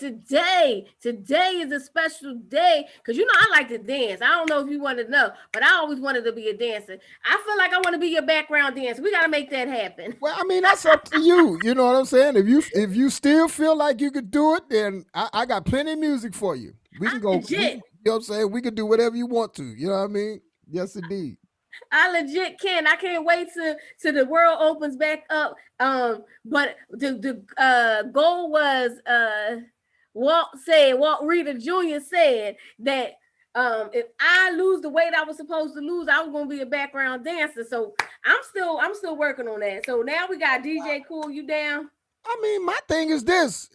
Today is a special day because I like to dance. I don't know if you want to know, but I always wanted to be a dancer. I feel like I want to be your background dancer. We got to make that happen. Well, I mean, that's up to you. You know what I'm saying? If you still feel like you could do it, then I got plenty of music for you. We can I go. We can, legit, you know what I'm saying? We can do whatever you want to. You know what I mean? Yes, indeed. I legit can. I can't wait to the world opens back up. But the goal was Walt Reader Jr. said that if I lose the weight I was supposed to lose, I was gonna be a background dancer. So I'm still working on that. So now we got DJ Kool. You down? I mean, my thing is this: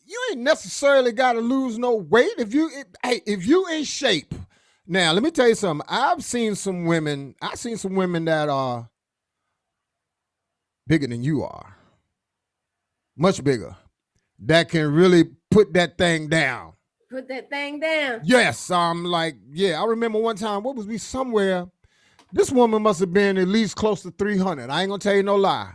you ain't necessarily got to lose no weight if you in shape. Now, let me tell you something. I've seen some women. I've seen some women that are bigger than you are, much bigger, that can really put that thing down. Put that thing down. Yes, I'm like, yeah. I remember one time. What was we somewhere? This woman must have been at least close to 300. I ain't gonna tell you no lie.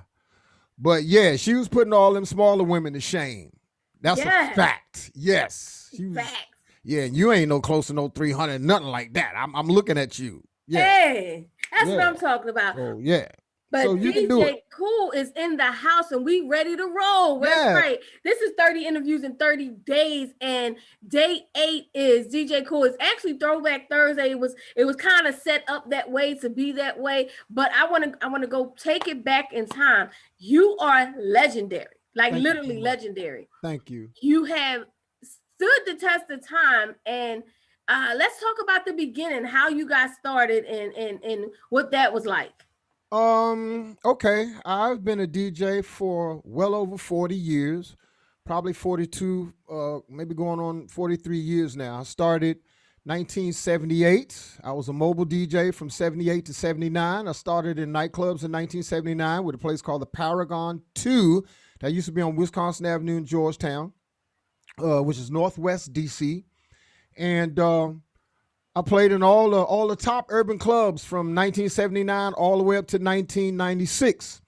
But yeah, she was putting all them smaller women to shame. That's a fact. Yes. She was, Facts. yeah, and you ain't no close to no 300, nothing like that. I'm looking at you. Yeah. Hey, that's what Yeah. I'm talking about. Oh, yeah. But So you can do DJ it. Kool is in the house and we ready to roll. That's Yeah. right. This is 30 interviews in 30 days. And day 8 is DJ Kool. It's actually Throwback Thursday. It was kind of set up that way to be that way. But I want to go take it back in time. You are legendary. Like Thank you literally so much. legendary. Thank you. You have stood the test of time. And let's talk about the beginning, how you got started and what that was like. Okay. I've been a DJ for well over 40 years, probably 42, maybe going on 43 years now. I started 1978. I was a mobile DJ from 78 to 79. I started in nightclubs in 1979 with a place called the Paragon 2 that used to be on Wisconsin Avenue in Georgetown, which is Northwest DC. And I played in all the top urban clubs from 1979 all the way up to 1996.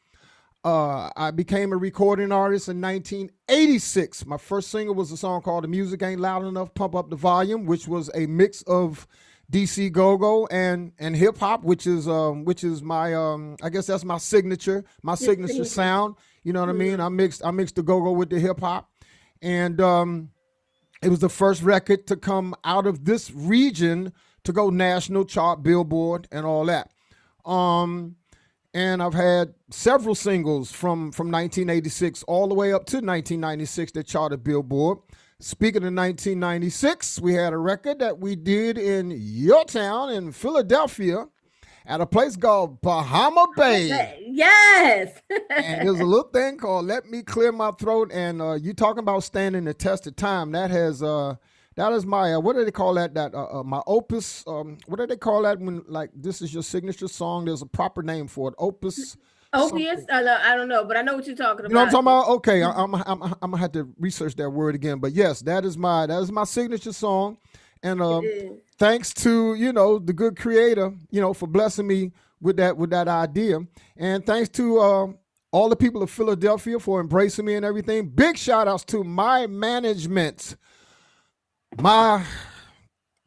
I became a recording artist in 1986. My first single was a song called "The Music Ain't Loud Enough, Pump Up the Volume," which was a mix of DC go-go and hip hop, which is my I guess that's my signature sound. You know what I mean? I mixed the go-go with the hip hop, and it was the first record to come out of this region to go national chart, Billboard, and all that. And I've had several singles from 1986 all the way up to 1996 that charted Billboard. Speaking of 1996, we had a record that we did in your town in Philadelphia at a place called Bahama Bay. Yes. And there's a little thing called "Let Me Clear My Throat." And you talking about standing the test of time. That is my what do they call that? My opus. What do they call that when like this is your signature song? There's a proper name for it. Opus. Opius? I don't know, but I know what you're talking about. You know what I'm talking about? Okay, I'm gonna have to research that word again. But yes, that is my signature song. And thanks to the good creator, for blessing me with that idea, and thanks to all the people of Philadelphia for embracing me and everything. Big shout outs to my management, my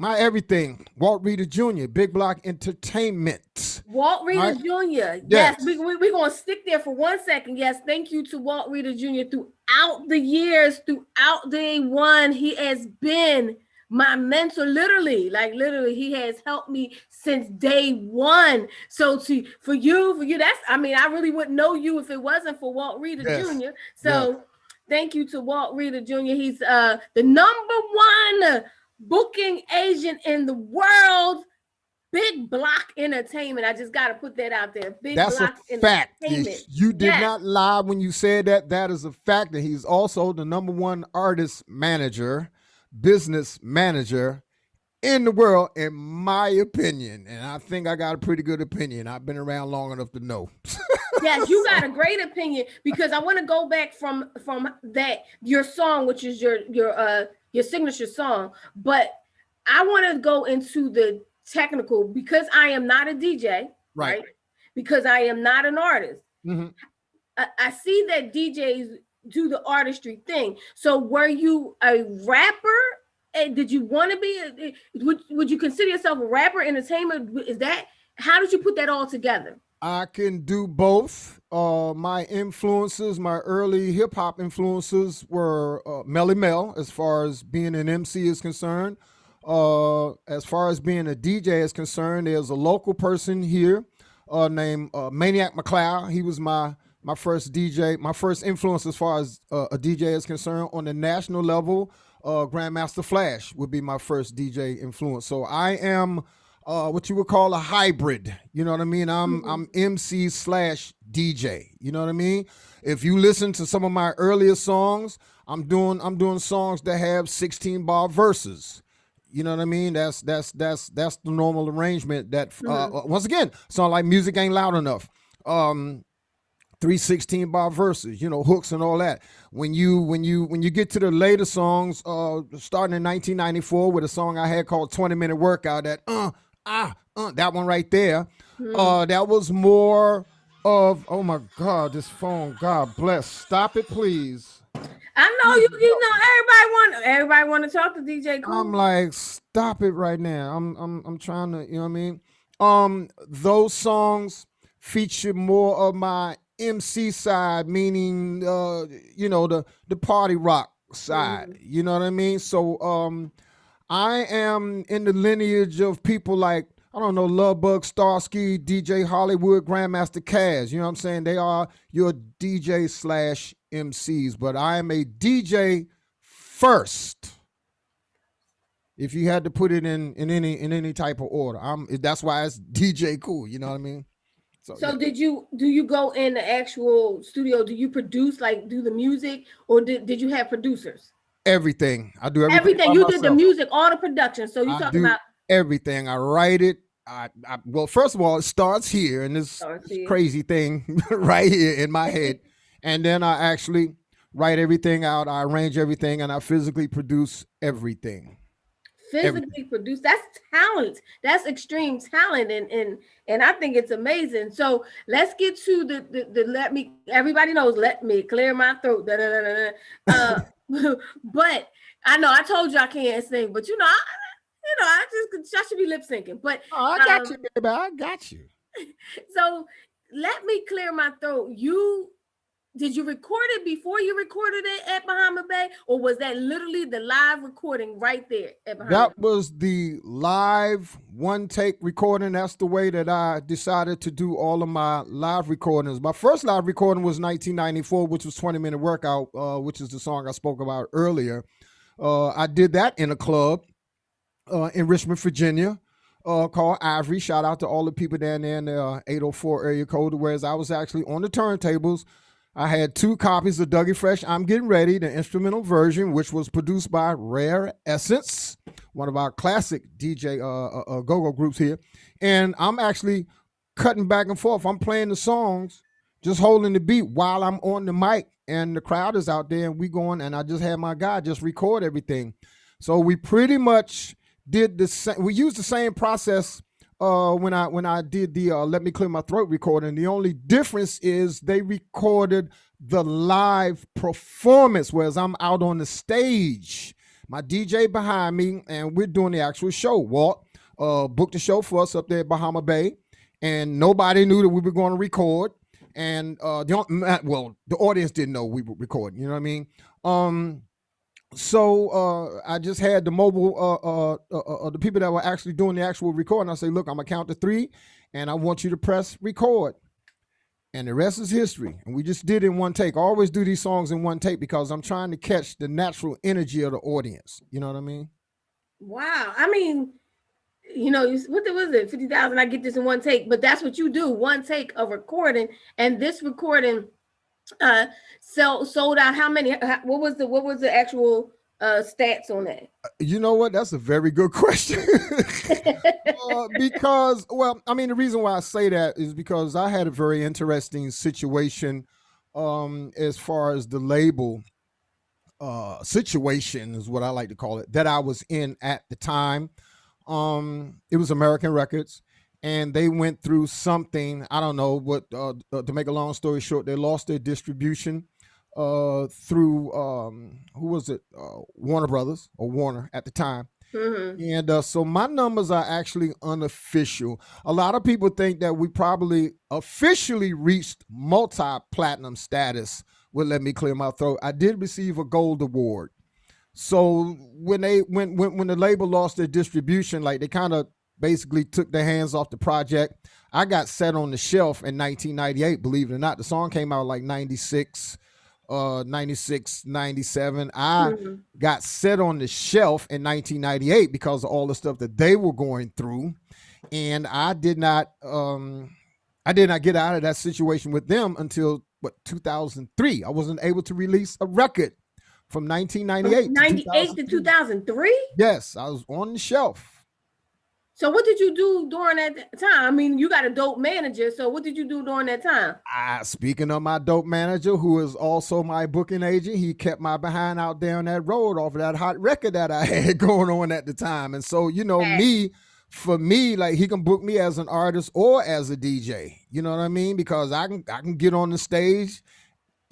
everything, Walt Reader Jr., Big Block Entertainment. Walt Reader Jr. Yes, we're going to stick there for 1 second. Yes, thank you to Walt Reader Jr. Throughout the years, throughout day one, he has been my mentor, literally, he has helped me since day one. So for you, I really wouldn't know you if it wasn't for Walt Reader Jr. So thank you to Walt Reader Jr. He's the number one booking agent in the world. Big Block Entertainment. I just got to put that out there. That's Block a fact. Entertainment. You did not lie when you said that. That is a fact. That he's also the number one artist manager, business manager in the world, in my opinion. And I think I got a pretty good opinion. I've been around long enough to know. Yes, you got a great opinion, because I want to go back from that, your song, which is your signature song. But I want to go into the technical, because I am not a DJ, right? Because I am not an artist. Mm-hmm. I see that DJs do the artistry thing. So were you a rapper? And did you want to be? Would you consider yourself a rapper, entertainment? Is that, how did you put that all together? I can do both. My influences, my early hip hop influences were Melly Mel, as far as being an MC is concerned. As far as being a DJ is concerned, there's a local person here named Maniac McLeod. He was my first DJ, my first influence as far as a DJ is concerned. On the national level, Grandmaster Flash would be my first DJ influence. So I am what you would call a hybrid. You know what I mean? I'm MC slash DJ. You know what I mean? If you listen to some of my earlier songs, I'm doing songs that have 16 bar verses. You know what I mean? That's the normal arrangement. That once again, song like Music Ain't Loud Enough. 316 bar verses, hooks and all that. When you get to the later songs, starting in 1994 with a song I had called 20-Minute Workout, that that one right there, that was more of, oh my God, this phone, God bless, stop it, please. I know everybody want to talk to DJ Kool. I'm like, stop it right now. I'm trying to, you know what I mean? Those songs feature more of my MC side, meaning the party rock side. You know what I mean? So I am in the lineage of people like, I don't know, Lovebug, Starsky, DJ Hollywood, Grandmaster Caz. You know what I'm saying? They are your DJ slash MCs, but I am a DJ first. If you had to put it in any type of order, that's why it's DJ Kool. You know what I mean? So yeah. Do you go in the actual studio? Do you produce, like do the music, or did you have producers? Everything. I do everything. You did the music, all the production. So you talking about everything. I write it. Well, first of all, it starts here in this crazy thing right here in my head. And then I actually write everything out. I arrange everything, and I physically produce everything. Produce. That's talent. That's extreme talent, and I think it's amazing. So let's get to the everybody knows, let me clear my throat. But I know I told you I can't sing, but I should be lip syncing. But I got you, baby. I got you. So let me clear my throat. Did you record it before you recorded it at Bahama Bay, or was that literally the live recording right there at Bahama Bay? That was the live one take recording. That's the way that I decided to do all of my live recordings. My first live recording was 1994, which was 20-Minute Workout, which is the song I spoke about earlier. I did that in a club in Richmond, Virginia, called Ivory. Shout out to all the people down there in the 804 area code, whereas I was actually on the turntables. I had 2 copies of Dougie Fresh, I'm Getting Ready, the instrumental version, which was produced by Rare Essence, one of our classic DJ go-go groups here. And I'm actually cutting back and forth. I'm playing the songs, just holding the beat while I'm on the mic, and the crowd is out there, and we going, and I just had my guy just record everything. So we pretty much did the same. We used the same process when I did the Let Me Clear My Throat recording. The only difference is they recorded the live performance, whereas I'm out on the stage. My DJ behind me, and we're doing the actual show. Walt booked the show for us up there at Bahama Bay, and nobody knew that we were going to record. And the audience didn't know we were recording. You know what I mean? So I just had the mobile, the people that were actually doing the actual recording. I say, look, I'm gonna count to 3, and I want you to press record. And the rest is history. And we just did it in one take. I always do these songs in one take because I'm trying to catch the natural energy of the audience. You know what I mean? Wow. I mean, what was it? 50,000. I get this in one take, but that's what you do. One take of recording, and this recording sold out how many? What was the actual stats on that? You know what? That's a very good question. Because, the reason why I say that is because I had a very interesting situation as far as the label situation is what I like to call it, that I was in at the time. It was American Records. And they went through something, I don't know what, to make a long story short, they lost their distribution through who was it? Warner Brothers or Warner at the time. And so my numbers are actually unofficial. A lot of people think that we probably officially reached multi-platinum status. Well, let me clear my throat. I did receive a gold award. So when the label lost their distribution, like they kind of basically took their hands off the project. I got set on the shelf in 1998, believe it or not. The song came out like 96, 96, 97. I got set on the shelf in 1998 because of all the stuff that they were going through. And I did not get out of that situation with them until 2003. I wasn't able to release a record from 1998 98 to 2003. Yes, I was on the shelf. So what did you do during that time? I mean, you got a dope manager. So what did you do during that time? Speaking of my dope manager, who is also my booking agent, he kept my behind out there on that road off of that hot record that I had going on at the time. And so, for me, like he can book me as an artist or as a DJ. You know what I mean? Because I can get on the stage,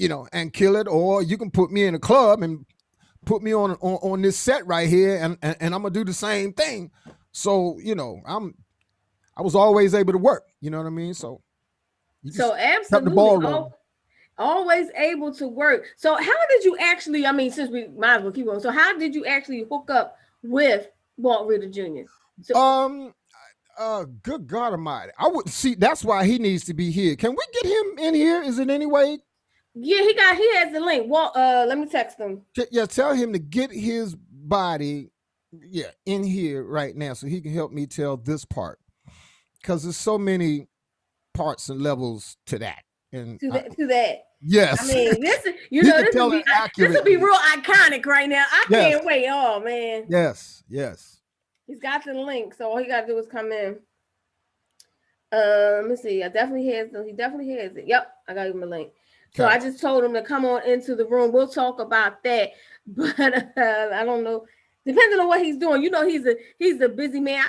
and kill it, or you can put me in a club and put me on this set right here, and I'm gonna do the same thing. So, I was always able to work, you know what I mean? So absolutely the ball always able to work. So how did you actually, since we might as well keep on, so how did you actually hook up with Walt Reader Jr.? So, good God Almighty. I would see, that's why he needs to be here. Can we get him in here? Is it any way? Yeah, he has the link. Walt, let me text him. Yeah, tell him to get his body in here right now so he can help me tell this part, because there's so many parts and levels to that. And to that. Yes. I mean, this will be real iconic right now. I can't wait. Oh man. Yes. He's got the link, so all he got to do is come in. Let's see. He definitely has it. Yep, I got him a link. So I just told him to come on into the room. We'll talk about that, but I don't know. Depending on what he's doing, he's a busy man.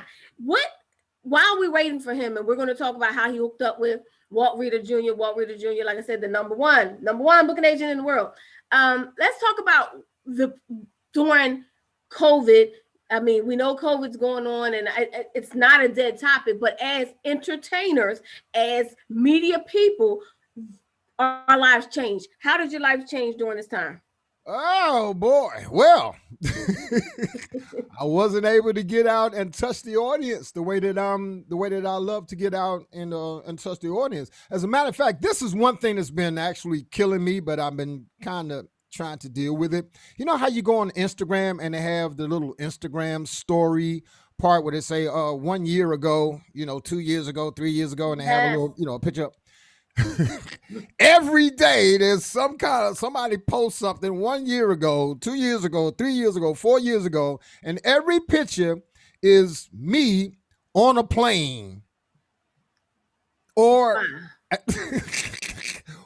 While we're waiting for him, and we're going to talk about how he hooked up with Walt Reader Jr. Walt Reader Jr., like I said, the number one booking agent in the world. Let's talk about during COVID. I mean, we know COVID's going on, and it's not a dead topic. But as entertainers, as media people, our lives changed. How did your life change during this time? Oh boy. Well, I wasn't able to get out and touch the audience the way that I love to get out and touch the audience. As a matter of fact, this is one thing that's been actually killing me, but I've been kind of trying to deal with it. You know how you go on Instagram and they have the little Instagram story part where they say 1 year ago, 2 years ago, 3 years ago, and they have a little, a picture. Every day there's somebody posts something 1 year ago, 2 years ago, 3 years ago, 4 years ago, and every picture is me on a plane or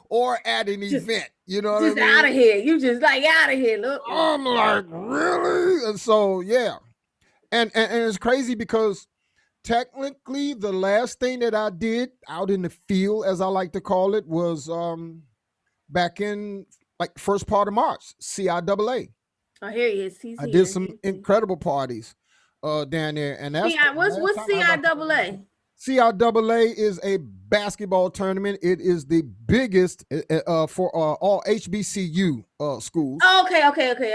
or at an event. You know what I mean? Just out of here. You just like out of here. Look. I'm like, really? And so and it's crazy because technically, the last thing that I did out in the field, as I like to call it, was back in like first part of March, CIAA. Oh, here he is. I did some incredible parties down there, and that's what's CIAA? CIAA is a basketball tournament. It is the biggest for all HBCU schools. Okay.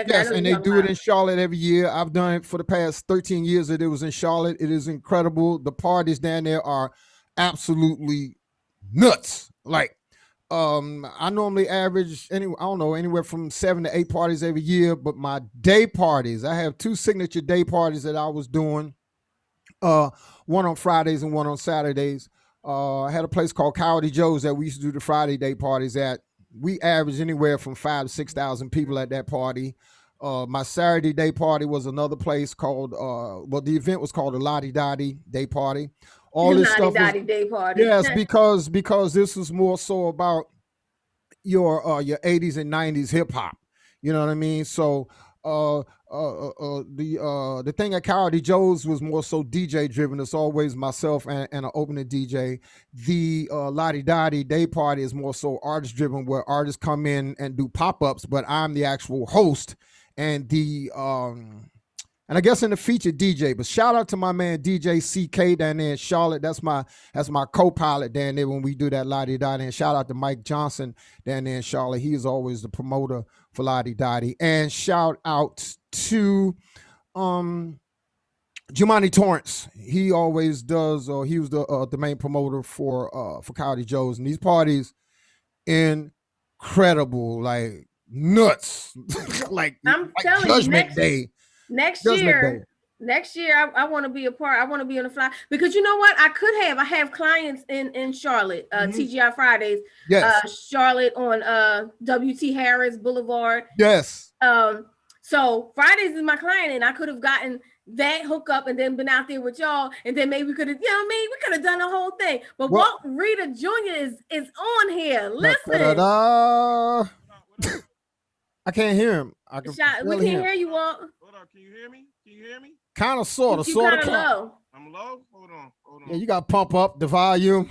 Yes, and they do it in Charlotte every year. I've done it for the past 13 years that it was in Charlotte. It is incredible. The parties down there are absolutely nuts. Like, I normally average anywhere from 7 to 8 parties every year. But my day parties, I have 2 signature day parties that I was doing. One on Fridays and one on Saturdays. I had a place called Coyote Joe's that we used to do the Friday day parties at. We averaged anywhere from 5,000 to 6,000 people at that party. My Saturday day party was another place called, the event was called the Lottie Dottie Day Party. All this stuff. Day party. Yes, because this was more so about your 80s and 90s hip hop. You know what I mean? So the thing at Coyote Joe's was more so DJ driven. It's always myself and an opening DJ. The Lottie Dottie Day Party is more so artist driven, where artists come in and do pop-ups, but I'm the actual host and and I guess in the featured DJ. But shout out to my man DJ CK down there in Charlotte. That's my co-pilot down there when we do that Lottie Dottie. And shout out to Mike Johnson down there in Charlotte. He is always the promoter for Lottie Dottie. And shout out to Jumani Torrance. He always does, or he was the main promoter for Coyote Joe's. And these parties, incredible, like nuts. like telling Judgment Day. Next year, I want to be a part. I want to be on the fly because you know what? I have clients in Charlotte, TGI Fridays, yes. Charlotte on WT Harris Boulevard. Yes. So Fridays is my client, and I could have gotten that hookup and then been out there with y'all, and then maybe we could have, we could have done the whole thing. But Walt Rita Jr. is on here. Listen. I can't hear him. We can't hear you, Walt. Hold on, can you hear me? Kind of, sort of. Low. I'm low? Hold on. Yeah, you got to pump up the volume.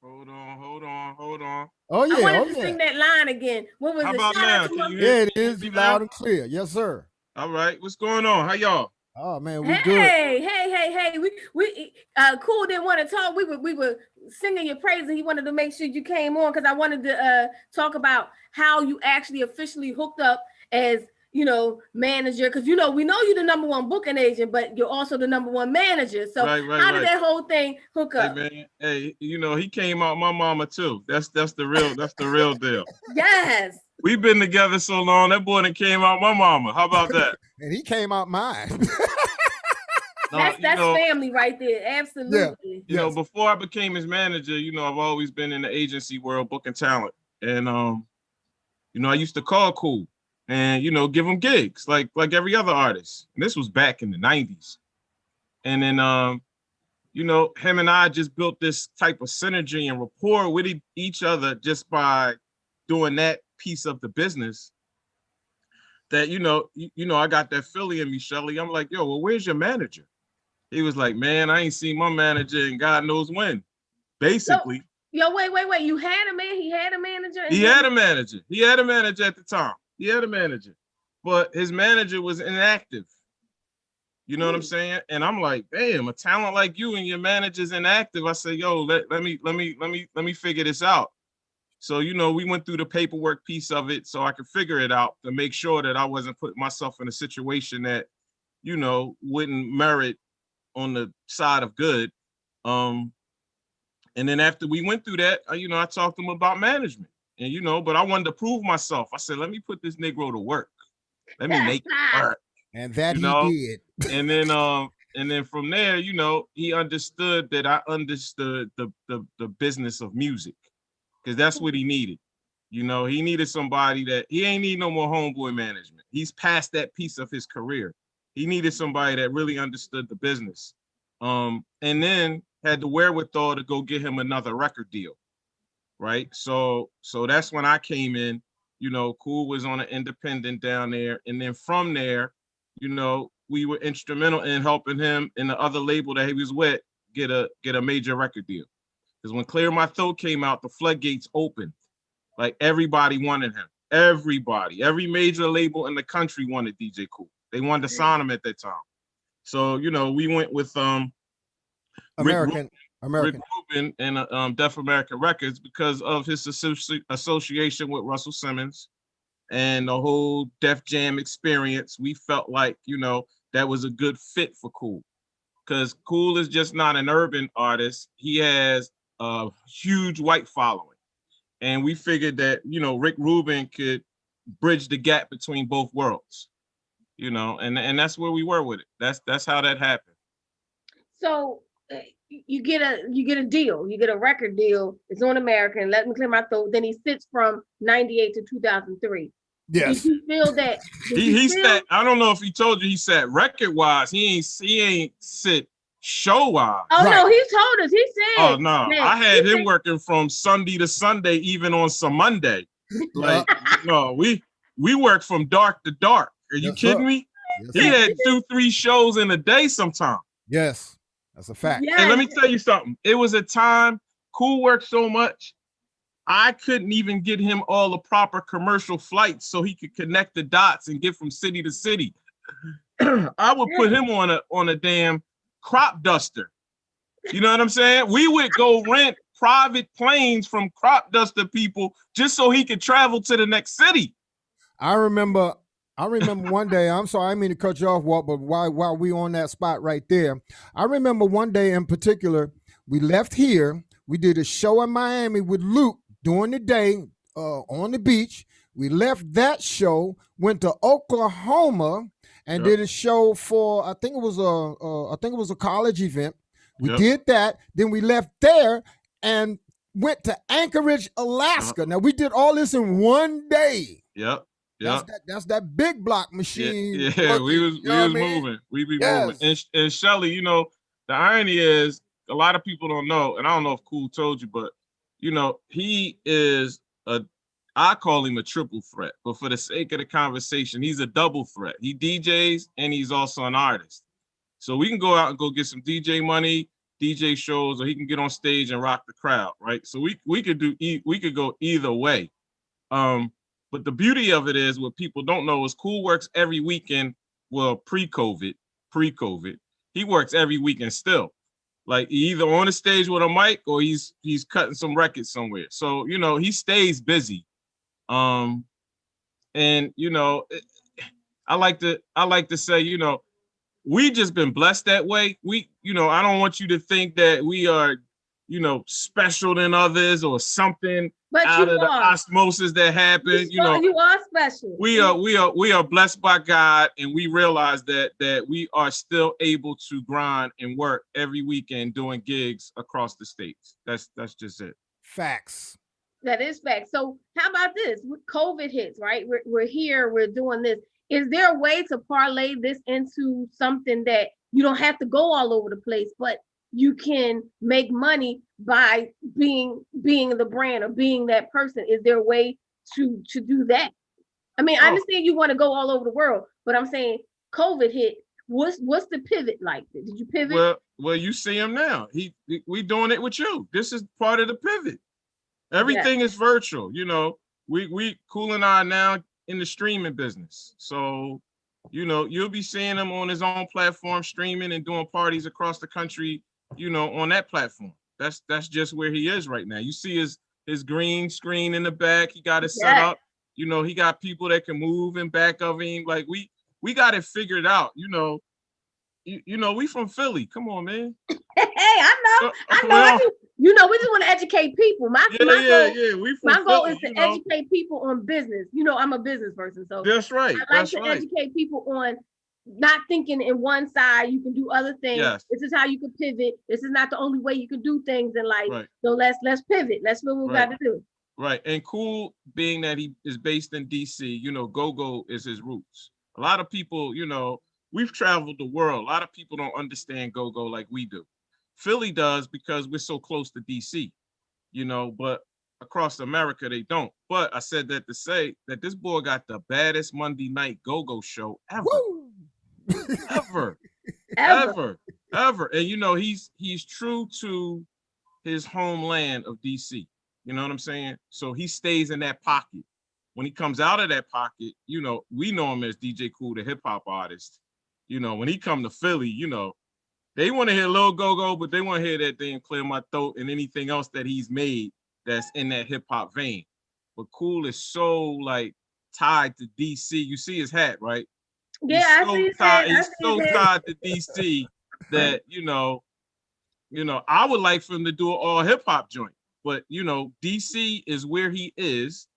Hold on. Oh, yeah. I wanted to sing that line again. What was How it? about now? Yeah, it is. You loud and clear. Yes, sir. All right. What's going on? How y'all? Oh, man, we good. Hey. We Kool didn't want to talk. We were singing your praise, and he wanted to make sure you came on because I wanted to talk about how you actually officially hooked up as, manager. Because, we know you're the number one booking agent, but you're also the number one manager. So how did that whole thing hook up? Hey, man. Hey, he came out my mama too. That's the real deal. Yes. We've been together so long, that boy that came out my mama. How about that? And he came out mine. That's family right there. Absolutely. Yeah. Before I became his manager, I've always been in the agency world booking talent. And I used to call Kool and give him gigs like every other artist. And this was back in the 90s. And then him and I just built this type of synergy and rapport with each other just by doing that piece of the business. That I got that Philly in me, Shelly. I'm like, yo, well, where's your manager? He was like, man, I ain't seen my manager in God knows when. Basically. Wait. You had a man? He had a manager? He had a manager. He had a manager at the time. He had a manager. But his manager was inactive. You know what I'm saying? And I'm like, damn, a talent like you and your manager's inactive. I say, yo, let me figure this out. So, we went through the paperwork piece of it so I could figure it out to make sure that I wasn't putting myself in a situation that, wouldn't merit on the side of good. And then after we went through that, I talked to him about management and, but I wanted to prove myself. I said, let me put this Negro to work. Let me make it work. And that he did. And then from there, he understood that I understood the business of music. Because that's what he needed. He needed somebody that he ain't need no more homeboy management. He's past that piece of his career. He needed somebody that really understood the business. And then had the wherewithal to go get him another record deal. Right. So that's when I came in. Kool was on an independent down there. And then from there, we were instrumental in helping him and the other label that he was with get a major record deal. Because when Clear My Throat came out, the floodgates opened. Like everybody wanted him. Everybody. Every major label in the country wanted DJ Kool. They wanted to sign him at that time. So, we went with American Rick Rubin and Def American Records because of his association with Russell Simmons and the whole Def Jam experience. We felt like, that was a good fit for Kool. Because Kool is just not an urban artist. He has a huge white following. And we figured that, Rick Rubin could bridge the gap between both worlds, and that's where we were with it. That's how that happened. So you get a deal, you get a record deal. It's on American, Let Me Clear My Throat. Then he sits from 98 to 2003. Yes. Did you feel that? He sat, I don't know if he told you he sat record wise. He ain't sit show wise. Oh, right. No, he told us. He said. Oh no, I had him working from Sunday to Sunday, even on some Monday. Like no, we we worked from dark to dark. Are you kidding me? Yes, he had 2-3 shows in a day sometime. Yes, that's a fact. Yes. And let me tell you something. It was a time Kool worked so much, I couldn't even get him all the proper commercial flights so he could connect the dots and get from city to city. I would put him on a damn crop duster. You know what I'm saying? We would go rent private planes from crop duster people just so he could travel to the next city. I remember one day, I'm sorry, I didn't mean to cut you off, Walt, but while we on that spot right there, I remember one day in particular, we left here, we did a show in Miami with Luke during the day on the beach. We left that show, went to Oklahoma and did a show for, I think it was a college event. We did that. Then we left there and went to Anchorage, Alaska. Now we did all this in one day. Yep. That's that big block machine. Yeah, we was moving. We be moving. And Shelly, you know, the irony is a lot of people don't know, and I don't know if Kool told you, but you know, he is I call him a triple threat, but for the sake of the conversation, he's a double threat. He DJs and he's also an artist. So we can go out and go get some DJ money, DJ shows, or he can get on stage and rock the crowd, right? So we could go either way. But the beauty of it is, what people don't know is Kool works every weekend. Well, pre-COVID, he works every weekend still. Like either on the stage with a mic or he's cutting some records somewhere. So, you know, he stays busy. And you know, I like to say, you know, we just been blessed that way. We, you know, I don't want you to think that we are, you know, special than others or something out of the osmosis that happened. You know, you are special. We are blessed by God, and we realize that we are still able to grind and work every weekend doing gigs across the states. That's just it. Facts. That is facts. So how about this? COVID hits, right? We're here, we're doing this. Is there a way to parlay this into something that you don't have to go all over the place, but you can make money by being the brand or being that person? Is there a way to do that? I mean, I understand you want to go all over the world, but I'm saying COVID hit. What's the pivot like? Did you pivot? Well, you see him now. We doing it with you. This is part of the pivot. Everything is virtual. You know, we Kool and I now in the streaming business. So, you know, you'll be seeing him on his own platform, streaming and doing parties across the country, you know, on that platform. That's just where he is right now. You see his green screen in the back. He got it set up. You know, he got people that can move in back of him. Like we got it figured out. You know, we from Philly. Come on, man. Hey, I know. You know, we just want to educate people. My goal is to educate people on business. You know, I'm a business person, so that's right. I like to educate people on not thinking in one side. You can do other things. Yes. This is how you can pivot. This is not the only way you can do things in life. Right. So let's pivot. Let's do what we got to do. Right. And Kool, being that he is based in DC, you know, go-go is his roots. A lot of people, you know, we've traveled the world. A lot of people don't understand go-go like we do. Philly does because we're so close to DC, you know, but across America, they don't. But I said that to say that this boy got the baddest Monday night go-go show ever. ever. And, you know, he's true to his homeland of DC. You know what I'm saying? So he stays in that pocket. When he comes out of that pocket, you know, we know him as DJ Kool, the hip hop artist. You know, when he come to Philly, you know, they want to hear Lil Go-Go, but they want to hear that thing Clear My Throat and anything else that he's made that's in that hip hop vein. But Kool is so like tied to DC. You see his hat, right? Yeah, He's so tied to DC that, you know, I would like for him to do an all hip hop joint. But, you know, DC is where he is.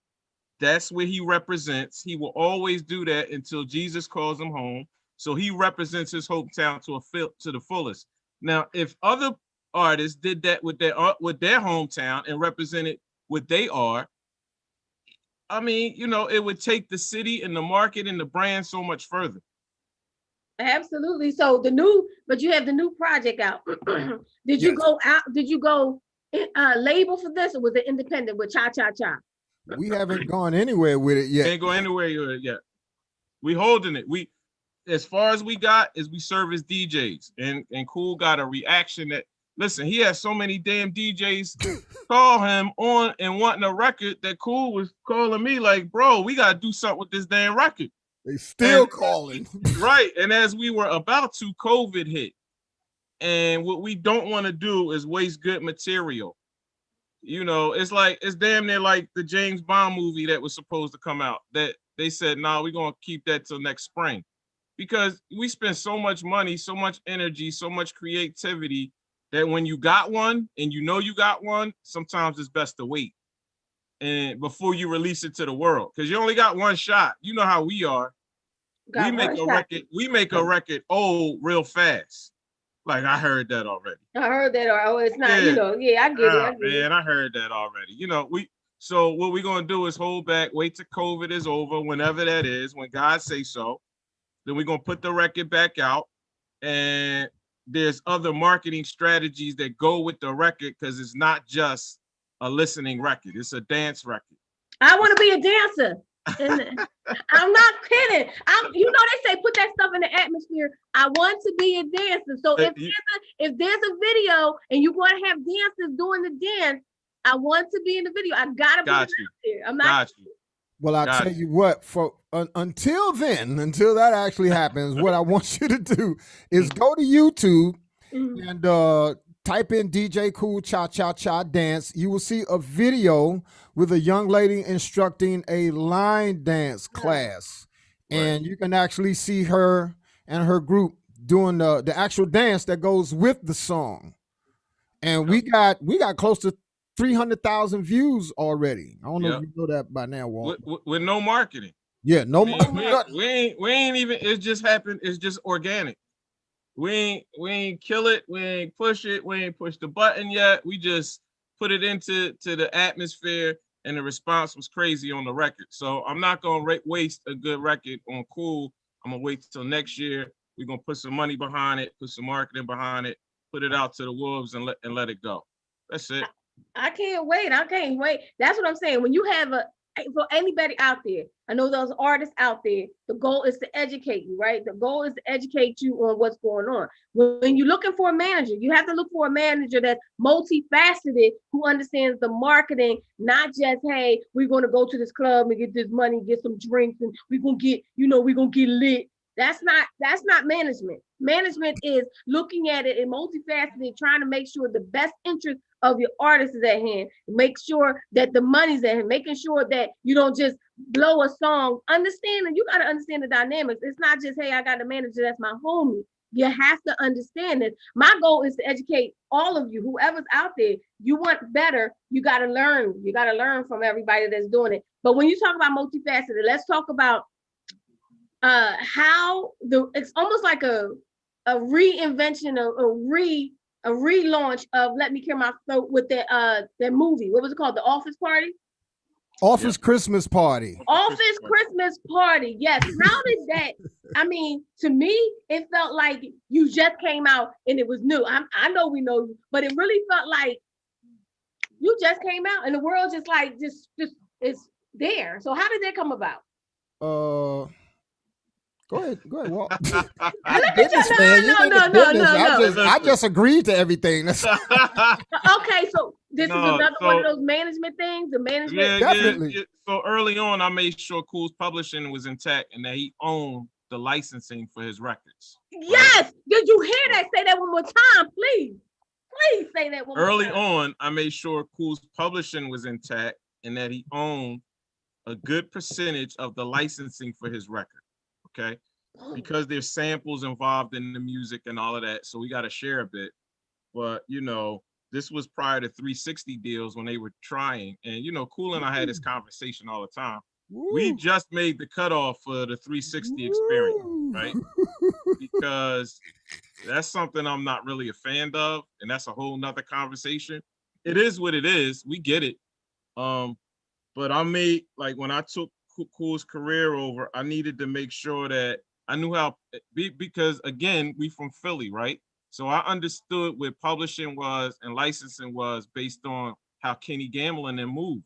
That's where he represents. He will always do that until Jesus calls him home. So he represents his hometown to the fullest. Now, if other artists did that with their hometown and represented what they are, I mean, you know, it would take the city and the market and the brand so much further. Absolutely. So but you have the new project out. Did you go out? Did you go label for this, or was it independent with Cha Cha Cha? We haven't gone anywhere with it yet. Ain't going anywhere yet. We holding it. We, as far as we got is we serve as DJs, and Kool got a reaction that, listen, he has so many damn DJs call him on and wanting a record that Kool was calling me like, bro, we got to do something with this damn record. They still calling. Right. And as we were about to, COVID hit. And what we don't want to do is waste good material. You know, it's like, it's damn near like the James Bond movie that was supposed to come out that they said, no, we're going to keep that till next spring. Because we spend so much money, so much energy, so much creativity that when you got one and you know you got one, sometimes it's best to wait and before you release it to the world, because you only got one shot. You know how we are. We make a record old real fast. Like, I heard that already. I heard that, or it's not, I get it. I heard that already. So what we're gonna do is hold back, wait till COVID is over, whenever that is, when God say so. Then we're gonna put the record back out, and there's other marketing strategies that go with the record, because it's not just a listening record, it's a dance record. I want to be a dancer. I'm not kidding. They say put that stuff in the atmosphere. I want to be a dancer. So if there's a video and you want to have dancers doing the dance, I want to be in the video. I gotta be out there. I'm not. Well, I'll tell you what, until that actually happens, what I want you to do is go to YouTube and type in DJ Kool Cha Cha Cha Dance. You will see a video with a young lady instructing a line dance class. Right. And you can actually see her and her group doing the actual dance that goes with the song. And we got close to 300,000 views already. I don't know if you know that by now, Walt. With no marketing. Yeah, no marketing. We ain't even, it just happened. It's just organic. We ain't kill it. We ain't push it. We ain't push the button yet. We just put it into the atmosphere, and the response was crazy on the record. So I'm not gonna waste a good record on Kool. I'm gonna wait till next year. We're gonna put some money behind it, put some marketing behind it, put it out to the wolves, and let it go. That's it. I can't wait. That's what I'm saying. When you have for anybody out there, I know those artists out there, the goal is to educate you, right? The goal is to educate you on what's going on. When you're looking for a manager, you have to look for a manager that's multifaceted, who understands the marketing, not just, hey, we're going to go to this club and get this money, get some drinks, and we're going to get lit. That's not management. Management is looking at it in multifaceted, trying to make sure the best interest of your artist is at hand. Make sure that the money's at hand, making sure that you don't just blow a song. You got to understand the dynamics. It's not just, hey, I got a manager that's my homie. You have to understand this. My goal is to educate all of you, whoever's out there. You want better, you got to learn. You got to learn from everybody that's doing it. But when you talk about multifaceted, let's talk about how it's almost like a reinvention, a relaunch of Let Me Clear My Throat with that movie. What was it called? The Office Party? Office Christmas Party. Office Christmas Party. Yes. How did that? I mean, to me, it felt like you just came out and it was new. I know we know you, but it really felt like you just came out and the world just is there. So how did that come about? Go ahead, Walt. No. I just agreed to everything. Okay, so this is another one of those management things. The management, definitely. Yeah. So early on, I made sure Kool's publishing was intact and that he owned the licensing for his records. Yes. Right? Did you hear that? Say that one more time, please. Please say that one more time. Early on, I made sure Kool's publishing was intact and that he owned a good percentage of the licensing for his record. Okay, because there's samples involved in the music and all of that, so we got to share a bit. But this was prior to 360 deals when they were trying, and Kool and I had this conversation all the time. Woo. We just made the cutoff for the 360 experience, right? Because that's something I'm not really a fan of, and that's a whole nother conversation. It is what it is. We get it. But I made, like, when I took Kool's career over, I needed to make sure that I knew how, because again, we from Philly, right? So I understood what publishing was and licensing was based on how Kenny Gamble and them moved.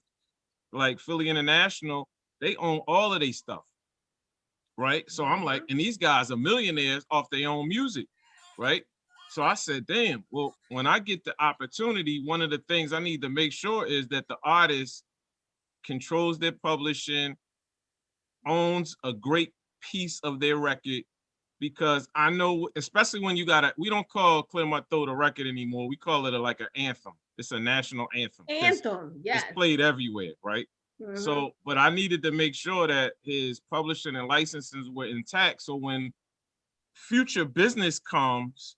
like Philly International, they own all of their stuff, right? So I'm like, and these guys are millionaires off their own music, right? So I said, damn, well, when I get the opportunity, one of the things I need to make sure is that the artist controls their publishing, owns a great piece of their record, because I know, especially when you we don't call Clear My Throat a record anymore. We call it like an anthem. It's a national anthem. Anthem, yes. It's played everywhere, right? So, but I needed to make sure that his publishing and licenses were intact. So when future business comes,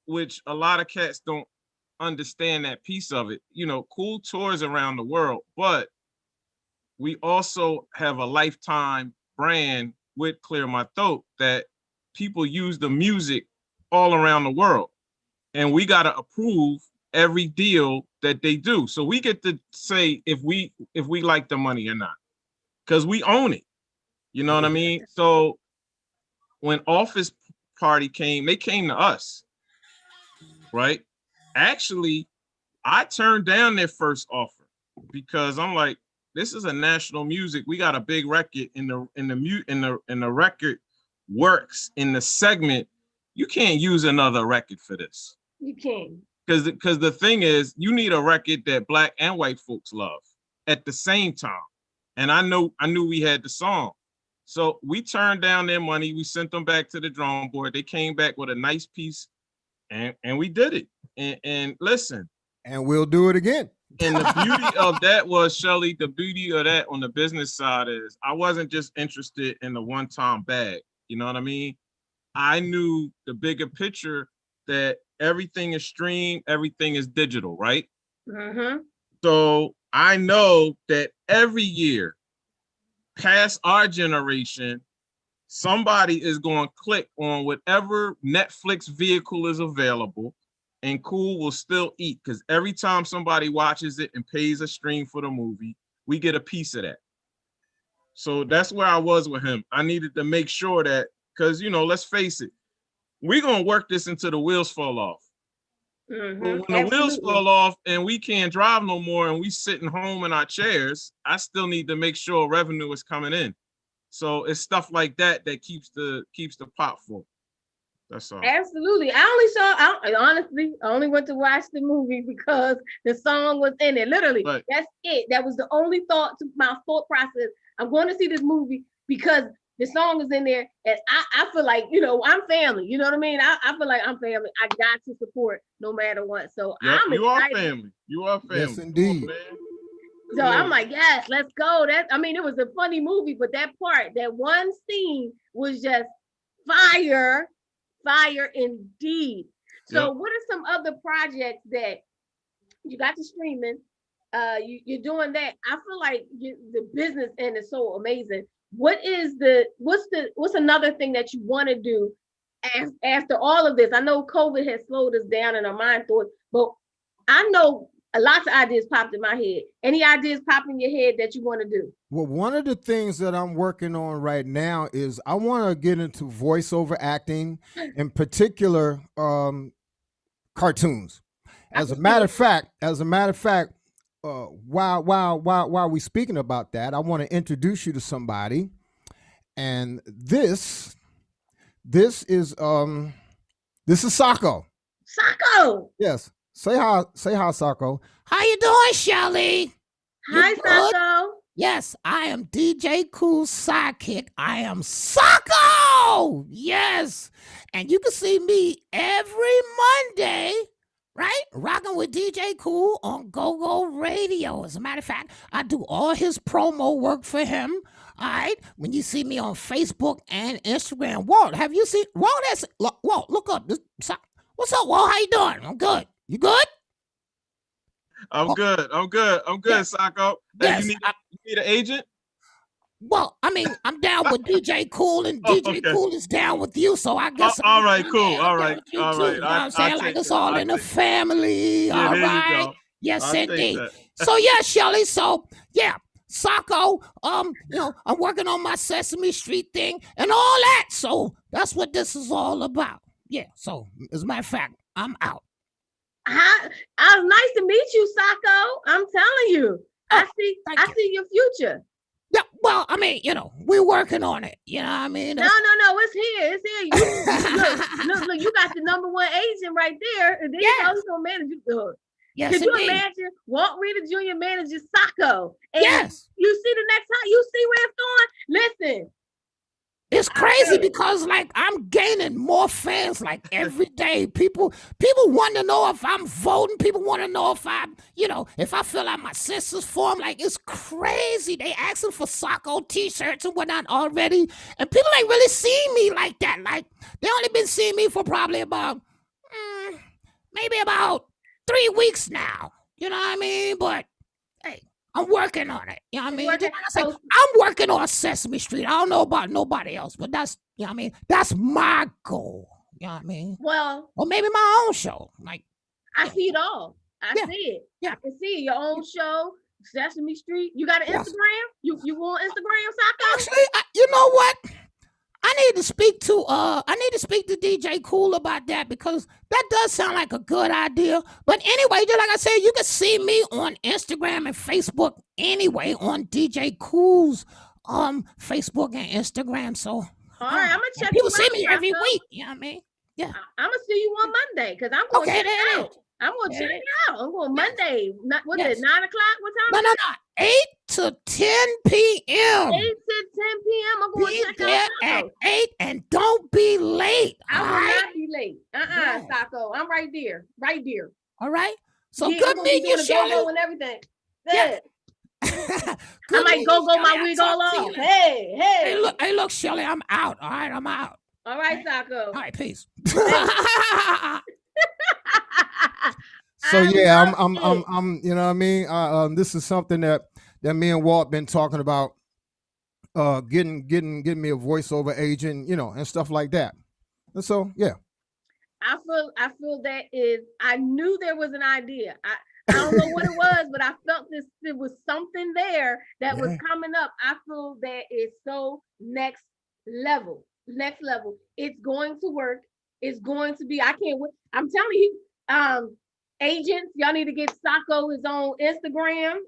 which a lot of cats don't understand that piece of it, you know, Kool tours around the world, but we also have a lifetime brand with Clear My Throat that people use the music all around the world. And we got to approve every deal that they do. So we get to say if we like the money or not, because we own it. You know what I mean? So when Office Party came, they came to us, right? Actually, I turned down their first offer because I'm like, this is a national music. We got a big record in the record works in the segment. You can't use another record for this. You can't. Because the thing is, you need a record that black and white folks love at the same time. And I knew we had the song. So we turned down their money. We sent them back to the drawing board. They came back with a nice piece, and we did it. And listen. And we'll do it again. And the beauty of that was, Shelly, the beauty of that on the business side is I wasn't just interested in the one-time bag. You know what I mean? I knew the bigger picture that everything is streamed, everything is digital, right? So I know that every year past our generation, somebody is going to click on whatever Netflix vehicle is available, and Kool will still eat, because every time somebody watches it and pays a stream for the movie, we get a piece of that. So that's where I was with him. I needed to make sure that, because, you know, let's face it, we're going to work this until the wheels fall off. But when the wheels fall off and we can't drive no more and we sitting home in our chairs, I still need to make sure revenue is coming in. So it's stuff like that that keeps the pot full. That's all. Absolutely. I only went to watch the movie because the song was in it. Literally, right. That's it. That was the only my thought process. I'm going to see this movie because the song is in there, and I feel like, you know, I'm family. You know what I mean? I feel like I'm family. I got to support no matter what. So yep, I'm excited. You are family. Yes, indeed. So I'm like, yes, let's go. It was a funny movie, but that one scene was just fire indeed. So yep. What are some other projects that you got to streaming? You're doing that. I feel like the business end is so amazing. What's another thing that you want to do after all of this? I know COVID has slowed us down in our mind thoughts, but I know lots of ideas popped in my head. Any ideas pop in your head that you want to do? Well, one of the things that I'm working on right now is I want to get into voiceover acting, in particular, cartoons. As a matter of fact, while we speaking about that, I want to introduce you to somebody, and this is Sako. Sako. Yes. Say hi, Sako. How you doing, Shelly? Hi, Sako. Yes, I am DJ Kool's sidekick. I am Sako. Yes, and you can see me every Monday. Right? Rocking with DJ Kool on Go Radio. As a matter of fact, I do all his promo work for him. All right? When you see me on Facebook and Instagram. Walt, have you seen? Walt, look up. What's up, Walt? How you doing? I'm good. You good? I'm good. Yeah. Sako. Yes, you need an agent? Well, I mean, I'm down with DJ Kool, and DJ Kool is down with you, so I guess. All right, cool. All right. You know what I'm saying? Like it's all in the family. Yeah, all there right. You go. Yes, indeed. So yeah, Shelly. So yeah, Sako. You know, I'm working on my Sesame Street thing and all that. So that's what this is all about. Yeah. So as a matter of fact, I'm out. Nice to meet you, Sako. I'm telling you. I see your future. Yeah, well, I mean, you know, we're working on it. You know what I mean? No, it's here. It's here. Look, you got the #1 agent right there. And then you know he's gonna manage you. Yes, could you imagine Walt Reader Jr. manages Sacco? And yes. You see the next time, you see where it's going? Listen. It's crazy because like I'm gaining more fans like every day. People want to know if I'm voting. People want to know if if I fill out my census form. Like it's crazy. They asking for Sacco t-shirts and whatnot already. And people ain't really seeing me like that. Like they only been seeing me for probably about maybe about 3 weeks now. You know what I mean? But hey, I'm working on it. You know what I mean? I'm working on Sesame Street. I don't know about nobody else, but that's, you know what I mean? That's my goal. You know what I mean? Well, or maybe my own show. Like I see it all. I see it. Yeah. I can see it. Your own show, Sesame Street. You got an Instagram? You on Instagram, Sacco? Actually, you know what? I need to speak to DJ Kool about that because that does sound like a good idea. But anyway, just like I said, you can see me on Instagram and Facebook anyway on DJ Kool's Facebook and Instagram. So all right, I'm gonna check. People see me every week. You know what I mean? Yeah. I'm gonna see you on Monday because I'm going to check it out. I'm going to check it out. I'm going Monday. What's it, 9 o'clock? What time? No. 8 to 10 p.m. 8 to 10 p.m. I'm going to check out at 8 and don't be late. I will not be late. Sacco. I'm right there. Right there. All right. So good meeting you, Shirley. And everything. Good. I might go my wig all off. Hey, look, Shirley, I'm out. All right, I'm out. All right, Sacco. All right, peace. So yeah, I'm you know what I mean? This is something that me and Walt been talking about, getting me a voiceover agent, you know, and stuff like that. And so yeah. I feel that I knew there was an idea. I don't know what it was, but I felt there was something there that was coming up. I feel that it's so next level. It's going to work. It's going to be, I can't wait. I'm telling you, agents, y'all need to get Sacco his own Instagram,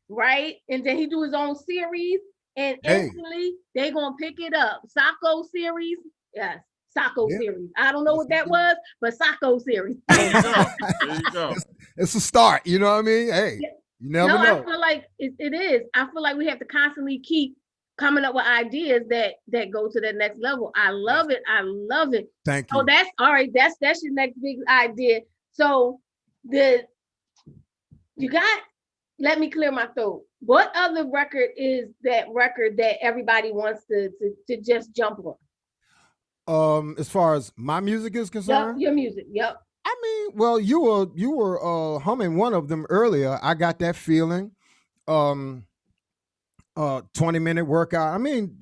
right? And then he do his own series, and instantly they gonna pick it up. Sacco series, yes, Sacco series. I don't know what that was, but Sacco series. There you go. It's a start. You know what I mean? Hey, you never know. I feel like it is. I feel like we have to constantly keep coming up with ideas that go to the next level. I love it. Thank you. Oh, that's all right. That's your next big idea. So let me clear my throat. What other record is that record that everybody wants to just jump on? As far as my music is concerned, your music. Yep. I mean, well, you were humming one of them earlier. I got that feeling. 20-minute workout. I mean,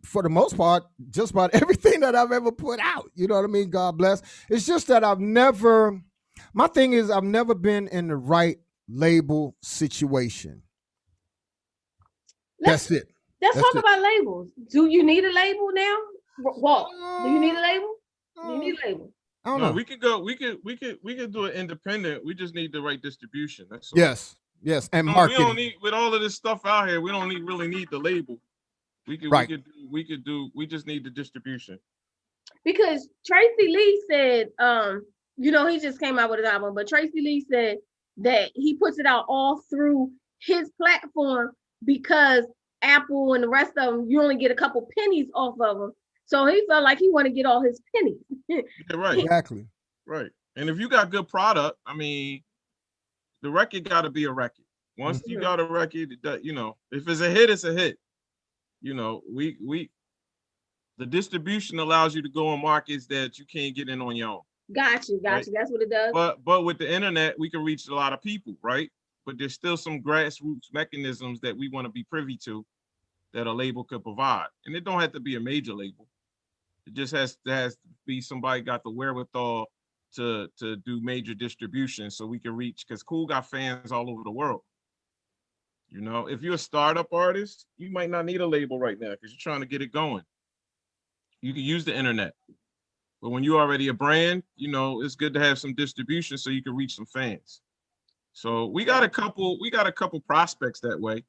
for the most part, just about everything that I've ever put out. You know what I mean? God bless. It's just that my thing is I've never been in the right label situation. That's it. Let's talk about labels. Do you need a label now? Walt, do you need a label? Do you need a label? I don't know. We could do it independent. We just need the right distribution. That's all. Yes, and marketing. We don't need, with all of this stuff out here, we don't really need the label. We just need the distribution. Because Tracy Lee said, he just came out with his album, but Tracy Lee said that he puts it out all through his platform because Apple and the rest of them, you only get a couple pennies off of them. So he felt like he wanted to get all his pennies. Yeah, right. Exactly. Right. And if you got good product, I mean, the record got to be a record. Once you got a record, if it's a hit, it's a hit. The distribution allows you to go on markets that you can't get in on your own. Got you. That's what it does. But with the internet, we can reach a lot of people, right? But there's still some grassroots mechanisms that we want to be privy to that a label could provide. And it don't have to be a major label. It just has to be somebody got the wherewithal to do major distribution so we can reach, because Kool got fans all over the world. If you're a startup artist, you might not need a label right now because you're trying to get it going. You can use the internet. But when you're already a brand, it's good to have some distribution so you can reach some fans. So we got a couple prospects that way,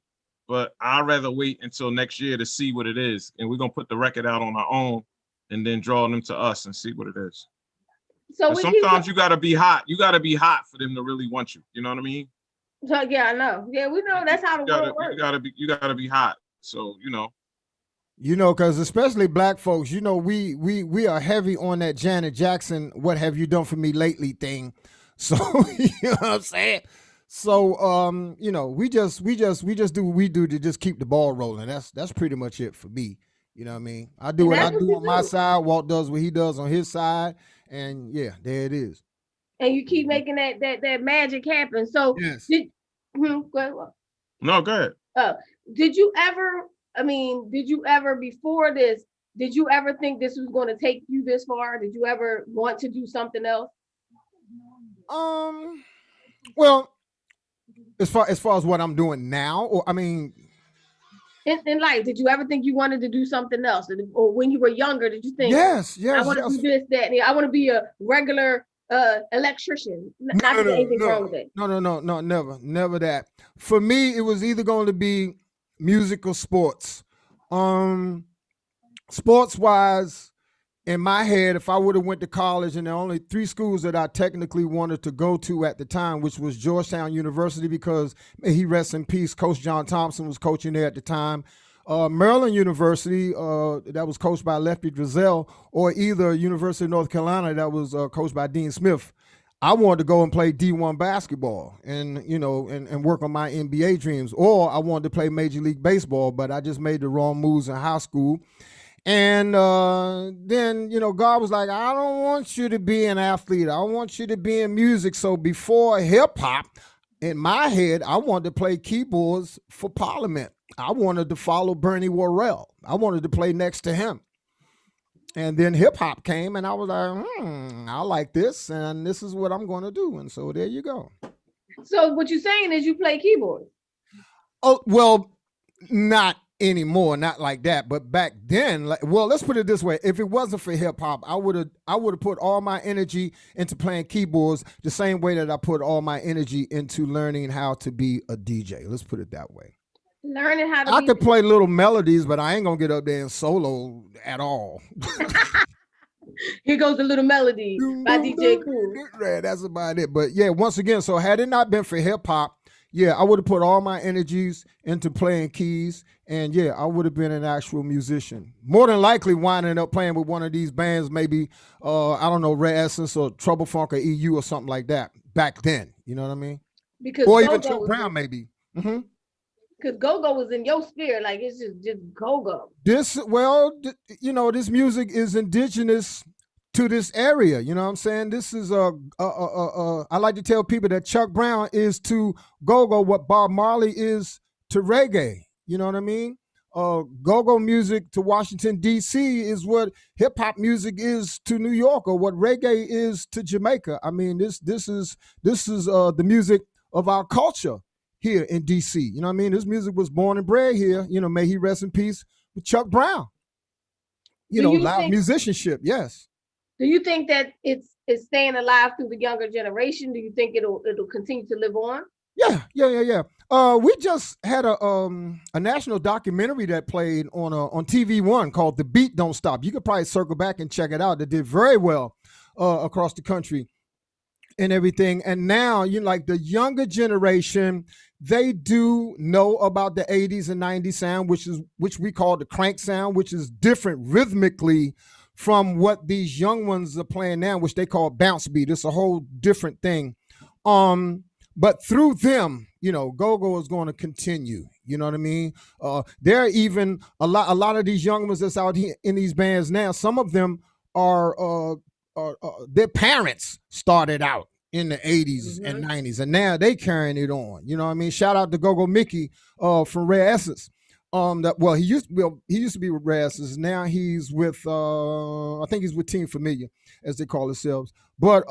but I'd rather wait until next year to see what it is. And we're gonna put the record out on our own and then draw them to us and see what it is. So sometimes you gotta be hot. You gotta be hot for them to really want you. You know what I mean? So yeah, I know. Yeah, we know that's how the world works. You gotta be hot. So because especially black folks, we are heavy on that Janet Jackson, what have you done for me lately thing. So you know what I'm saying? So we just do what we do to just keep the ball rolling. That's pretty much it for me. You know what I mean? I do what I do on my side. Walt does what he does on his side, and yeah, there it is. And you keep making that magic happen. So yes. Go ahead. No, go ahead. Did you ever before this? Did you ever think this was going to take you this far? Did you ever want to do something else? Well, as far as what I'm doing now, or I mean, in life, did you ever think you wanted to do something else? Or when you were younger, did you think, yes, I want to do this, that, and I want to be a regular electrician? Not anything wrong with it. No, never that. For me, it was either going to be music or sports. Sports wise, in my head, if I would have went to college, and there are only 3 schools that I technically wanted to go to at the time, which was Georgetown University, because may he rest in peace, Coach John Thompson was coaching there at the time. Maryland University, that was coached by Lefty Driesell, or either University of North Carolina, that was coached by Dean Smith. I wanted to go and play D1 basketball and work on my NBA dreams, or I wanted to play Major League Baseball, but I just made the wrong moves in high school. And then, God was like, I don't want you to be an athlete. I want you to be in music. So before hip hop, in my head, I wanted to play keyboards for Parliament. I wanted to follow Bernie Worrell. I wanted to play next to him. And then hip hop came, and I was like, I like this, and this is what I'm going to do. And so there you go. So what you're saying is you play keyboard? Oh, well, not anymore, not like that. But back then, let's put it this way: if it wasn't for hip hop, I would have put all my energy into playing keyboards the same way that I put all my energy into learning how to be a DJ. Let's put it that way. Learning how to I could play little melodies, but I ain't gonna get up there and solo at all. Here goes the little melody by DJ Kool. That's about it. But yeah, once again, so had it not been for hip hop, yeah, I would have put all my energies into playing keys, and yeah, I would have been an actual musician. More than likely winding up playing with one of these bands, maybe, I don't know, Red Essence or Trouble Funk or EU or something like that back then. You know what I mean? Because or even Chuck Brown, maybe. Mm-hmm. Because go-go was in your sphere, like it's just go-go. This music is indigenous to this area. You know what I'm saying? This is I like to tell people that Chuck Brown is to go-go what Bob Marley is to reggae. You know what I mean? Go-go music to Washington, D.C. is what hip-hop music is to New York, or what reggae is to Jamaica. I mean, this is the music of our culture here in DC. You know what I mean? This music was born and bred here. May he rest in peace with Chuck Brown. Loud musicianship, yes. Do you think that it's staying alive through the younger generation? Do you think it'll continue to live on? Yeah. We just had a national documentary that played on TV One called The Beat Don't Stop. You could probably circle back and check it out. It did very well across the country and everything. And now, like the younger generation, they do know about the 80s and 90s sound, which we call the crank sound, which is different rhythmically from what these young ones are playing now, which they call bounce beat. It's a whole different thing. But through them, go-go is going to continue. You know what I mean? There are even a lot of these young ones that's out here in these bands now. Some of them are their parents started out in the 80s and 90s, and now they carrying it on. You know what I mean? Shout out to Go-Go Mickey from Red Essence. He used to be with Red Essence. Now he's with I think he's with Team Familiar, as they call themselves. But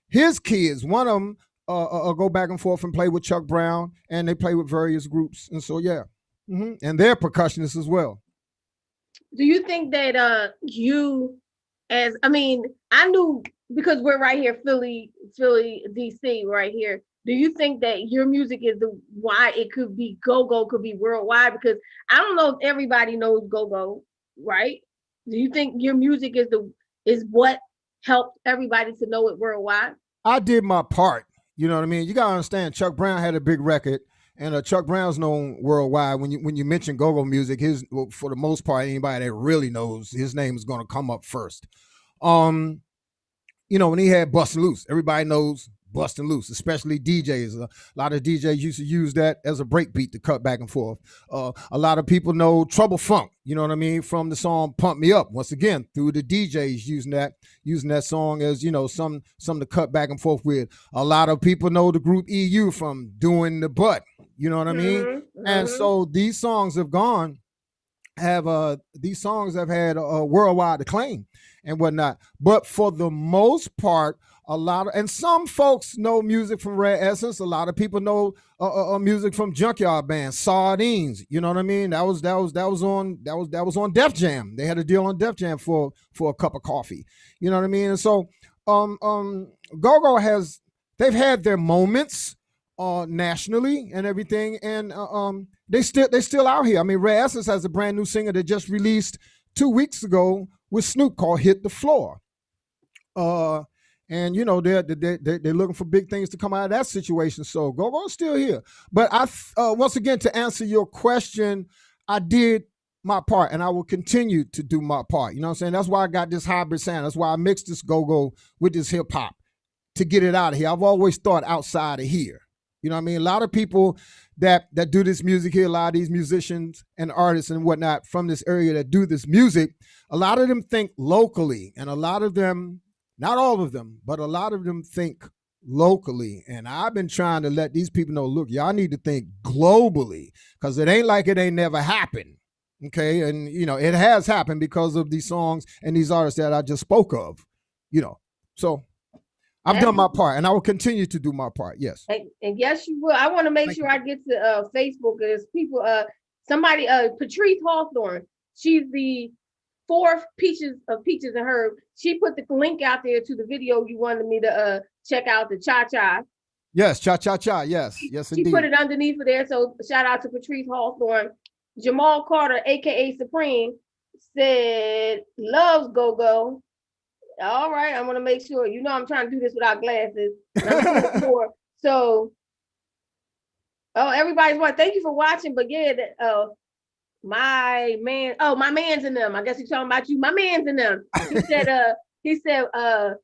his kids, one of them go back and forth and play with Chuck Brown, and they play with various groups. And so yeah, and they're percussionists as well. Do you think that I knew, because we're right here, Philly, DC, right here. Do you think that your music is the why it could be go-go, could be worldwide? Because I don't know if everybody knows go-go, right? Do you think your music is what helped everybody to know it worldwide? I did my part. You know what I mean? You gotta understand, Chuck Brown had a big record, and Chuck Brown's known worldwide. When you mention go-go music, for the most part, anybody that really knows, his name is gonna come up first. When he had Bustin' Loose, everybody knows Bustin' Loose, especially DJs. A lot of DJs used to use that as a break beat to cut back and forth. A lot of people know Trouble Funk, you know what I mean, from the song Pump Me Up. Once again, through the DJs using that song as, something to cut back and forth with. A lot of people know the group EU from Doing the Butt, you know what I mean? Mm-hmm. And so these songs have had worldwide acclaim and whatnot. But for the most part, and some folks know music from Rare Essence. A lot of people know music from Junkyard Band, Sardines. You know what I mean? That was on Def Jam. They had a deal on Def Jam for a cup of coffee. You know what I mean? And so, go-go they've had their moments nationally and everything, and they're still out here. I mean, Rare Essence has a brand new singer that just released 2 weeks ago with Snoop called "Hit the Floor." And they're looking for big things to come out of that situation. So go-go's still here. But once again, to answer your question, I did my part, and I will continue to do my part. You know what I'm saying? That's why I got this hybrid sound. That's why I mixed this go-go with this hip hop to get it out of here. I've always thought outside of here. You know what I mean? A lot of people that do this music here, a lot of these musicians and artists and whatnot from this area that do this music, a lot of them think locally, and a lot of them, not all of them, but a lot of them think locally. And I've been trying to let these people know, look, y'all need to think globally, because it ain't like it ain't never happened. Okay. And, it has happened because of these songs and these artists that I just spoke of, So I've done my part, and I will continue to do my part. Yes. And yes, you will. I want to make sure I get to Facebook. There's people, Patrice Hawthorne. She's the fourth Peaches and Herb. She put the link out there to the video you wanted me to check out, the Cha-Cha. Yes, Cha-Cha-Cha. Yes, indeed. She put it underneath of there. So shout out to Patrice Hawthorne. Jamal Carter, aka Supreme, said loves go-go. All right, I'm gonna make sure. I'm trying to do this without glasses. So, everybody's watching. Thank you for watching. But yeah, my man's in them. I guess he's talking about you. My man's in them. He said,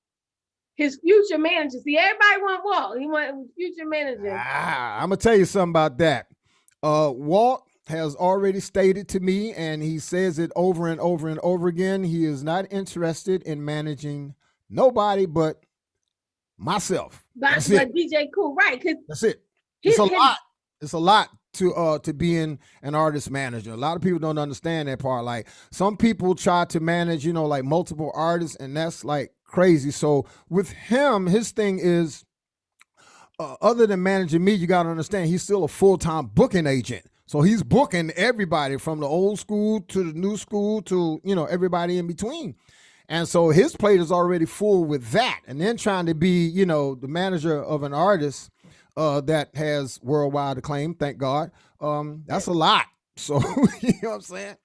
his future manager. See, everybody want Walt. He want future manager. I'm gonna tell you something about that. Walt has already stated to me, and he says it over and over and over again, he is not interested in managing nobody but myself. But DJ Kool, right? That's it. It's a lot. It's a lot to being an artist manager. A lot of people don't understand that part. Like, some people try to manage, like multiple artists, and that's like crazy. So with him, his thing is, other than managing me, you got to understand, he's still a full-time booking agent. So he's booking everybody from the old school to the new school to, everybody in between. And so his plate is already full with that. And then trying to be, the manager of an artist that has worldwide acclaim, thank God, that's a lot. So, you know what I'm saying?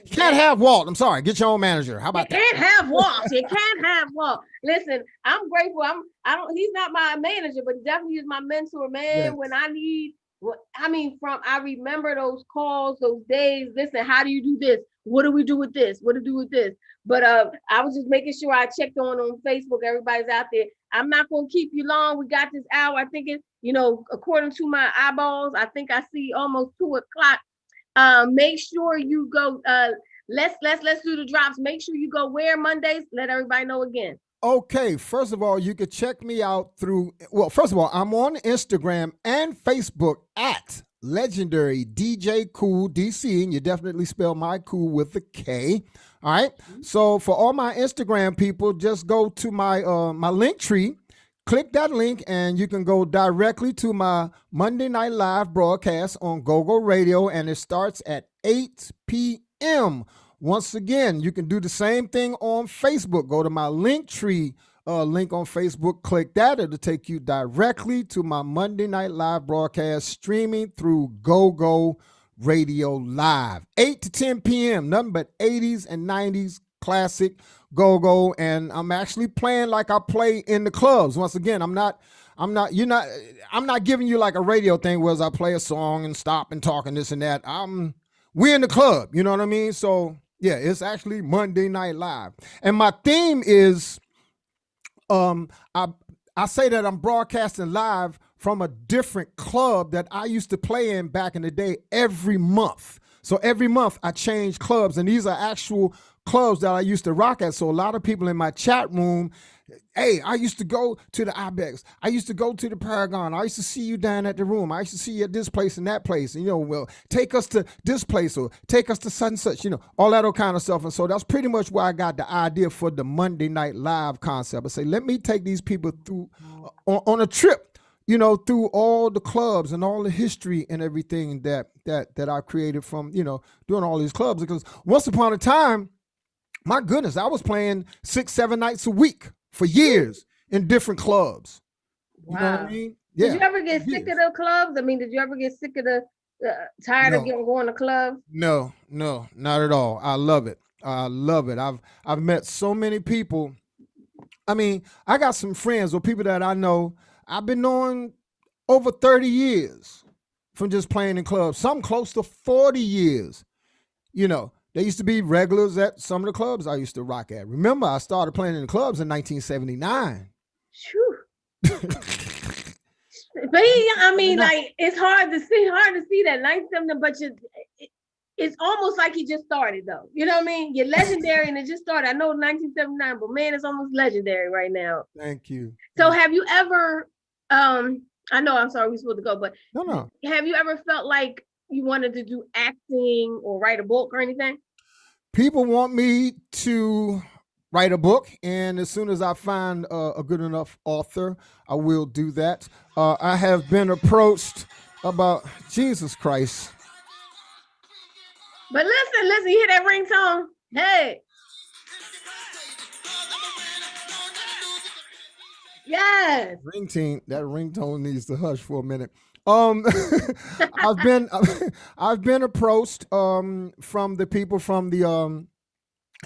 You can't have Walt. I'm sorry. Get your own manager. How about that? You can't have Walt. You can't have Walt. Listen, I'm grateful. He's not my manager, but he definitely is my mentor, man. Yeah. When I need, I remember those calls, those days. Listen, how do you do this? What do we do with this? What do we do with this? But I was just making sure I checked on Facebook. Everybody's out there. I'm not going to keep you long. We got this hour. I think according to my eyeballs, I think I see almost 2:00. Make sure you go. Let's do the drops. Make sure you go where Mondays. Let everybody know again. Okay, first of all, you could check me out first of all, I'm on Instagram and Facebook at legendary DJ Kool DC, and you definitely spell my cool with a K. All right. So for all my Instagram people, just go to my my link tree, click that link, and you can go directly to my Monday Night Live broadcast on GoGo Radio, and it starts at 8 p.m. Once again, you can do the same thing on Facebook. Go to my link tree link on Facebook. Click that. It'll take you directly to my Monday Night Live broadcast streaming through GoGo Radio Live. 8 to 10 p.m. Nothing but 80s and 90s classic go-go. And I'm actually playing like I play in the clubs. Once again, I'm not giving you like a radio thing where I play a song and stop and talk and this and that. We're in the club, you know what I mean? So yeah, it's actually Monday Night Live. And my theme is I say that I'm broadcasting live from a different club that I used to play in back in the day every month. So every month I change clubs, and these are actual clubs that I used to rock at. So a lot of people in my chat room, hey, I used to go to the Ibex. I used to go to the Paragon. I used to see you down at the Room. I used to see you at this place and that place. And, well, take us to this place or take us to such and such, all that old kind of stuff. And so that's pretty much where I got the idea for the Monday Night Live concept. I say, let me take these people through on a trip, through all the clubs and all the history and everything that I created from, doing all these clubs. Because once upon a time, my goodness, I was playing 6-7 nights a week for years in different clubs. You know what I mean? Yeah. Did you ever get sick of the clubs? I mean, did you ever get sick of tired of going to clubs? No, not at all. I love it. I love it. I've met so many people. I mean, I got some friends or people that I know I've been knowing over 30 years from just playing in clubs, some close to 40 years. They used to be regulars at some of the clubs I used to rock at. Remember, I started playing in the clubs in 1979. But it's hard to see that 1979, but it's almost like he just started though. You know what I mean? You're legendary and it just started. I know 1979, but man, it's almost legendary right now. Thank you. So have you ever, I know, I'm sorry, we're supposed to go, but no. Have you ever felt like you wanted to do acting or write a book or anything? People want me to write a book, and as soon as I find a good enough author, I will do that. I have been approached about Jesus Christ. But listen, you hear that ringtone? Hey. Yes. That ringtone needs to hush for a minute. I've been approached from the people from the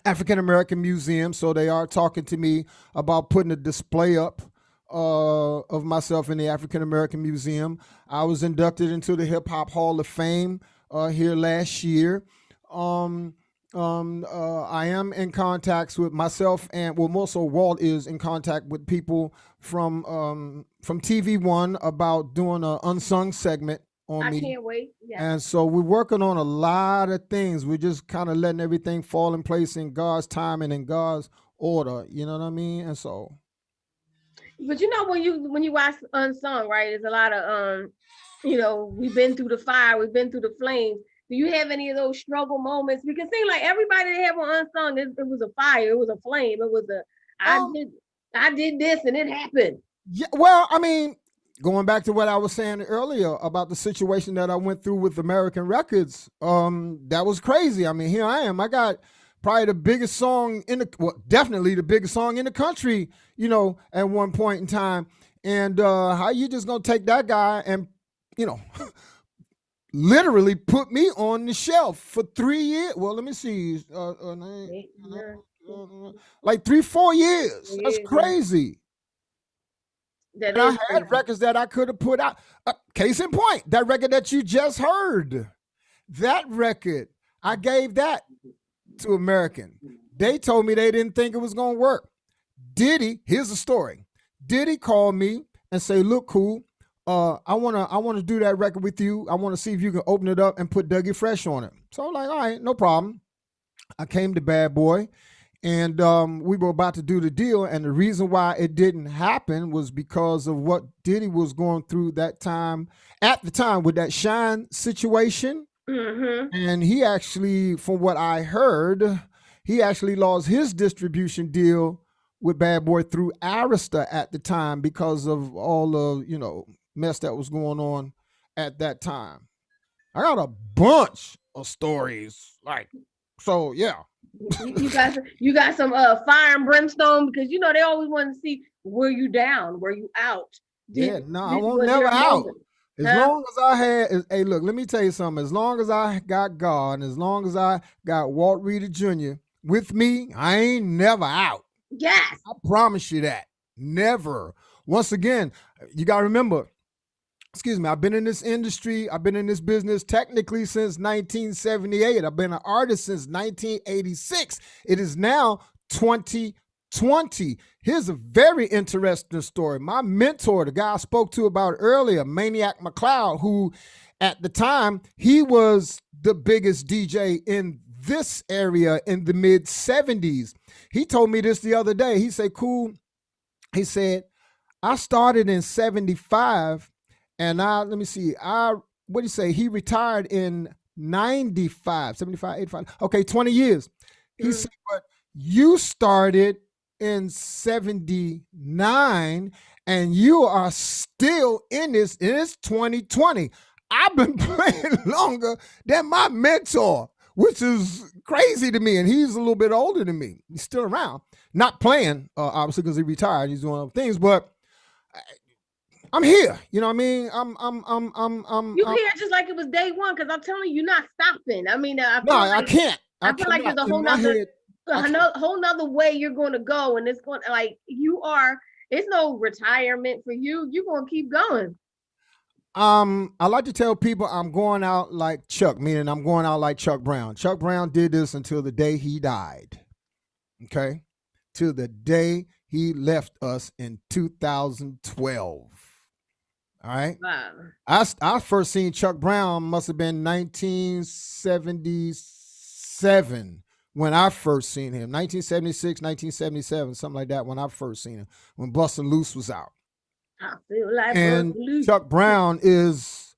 African American Museum, so they are talking to me about putting a display up of myself in the African American Museum. I was inducted into the Hip Hop Hall of Fame here last year. I am in contacts with myself, and more so Walt is in contact with people from TV One about doing an unsung segment on me. I can't wait. Yeah. And so we're working on a lot of things. We're just kind of letting everything fall in place in God's time and in God's order. You know what I mean? And so. But when you watch Unsung, right? There's a lot of we've been through the fire, we've been through the flames. Do you have any of those struggle moments? Because it seems like everybody that have on Unsung, it was a fire, it was a flame, it was I did this and it happened. Yeah, well, I mean, going back to what I was saying earlier about the situation that I went through with American Records, that was crazy. I mean, here I am. I got probably the biggest song definitely the biggest song in the country, at one point in time. And how you just gonna take that guy and, literally put me on the shelf for 3 years. Well, let me see. Like 3-4 years. That's crazy. I had records that I could have put out. Case in point, that record that you just heard. That record, I gave that to American. They told me they didn't think it was going to work. Diddy, here's the story. Diddy called me and say, look, Kool, I wanna do that record with you. I want to see if you can open it up and put Dougie Fresh on it. So I'm like, all right, no problem. I came to Bad Boy, and we were about to do the deal. And the reason why it didn't happen was because of what Diddy was going through at the time with that Shine situation. Mm-hmm. And he actually, from what I heard, he actually lost his distribution deal with Bad Boy through Arista at the time because of all the, mess that was going on at that time. I got a bunch of stories like So yeah. You got some fire and brimstone, because you know they always want to see, were you down, were you out? I won't never out. As long as I had, hey, look, let me tell you something. As long as I got God, and as long as I got Walt Reeder Jr. with me, I ain't never out. Yes. I promise you that. Never. Once again, you got to remember, excuse me, I've been in this industry, I've been in this business technically since 1978. I've been an artist since 1986. It is now 2020. Here's a very interesting story. My mentor, the guy I spoke to about earlier, Maniac McLeod, who at the time, he was the biggest DJ in this area in the mid 70s. He told me this the other day. He said, Kool, he said, I started in 75 and let me see, what do you say? He retired in 95, 75, 85. Okay, 20 years. He said, but you started in 79 and you are still in this, and it's 2020. I've been playing longer than my mentor, which is crazy to me. And he's a little bit older than me. He's still around, not playing, obviously, because he retired. He's doing other things, but I'm here. You know what I mean? You here just like it was day one, because I'm telling you, you're not stopping. I mean, I can't. I feel like there's a whole nother way you're going to go, and it's going, like, you are. It's no retirement for you. You're going to keep going. I like to tell people I'm going out like Chuck, meaning I'm going out like Chuck Brown. Chuck Brown did this until the day he died. Okay, till the day he left us in 2012. All right. Wow. I first seen Chuck Brown must have been 1977 when I first seen him. 1976, 1977, something like that when I first seen him, when Bustin' Loose was out. I feel like and Chuck Brown is,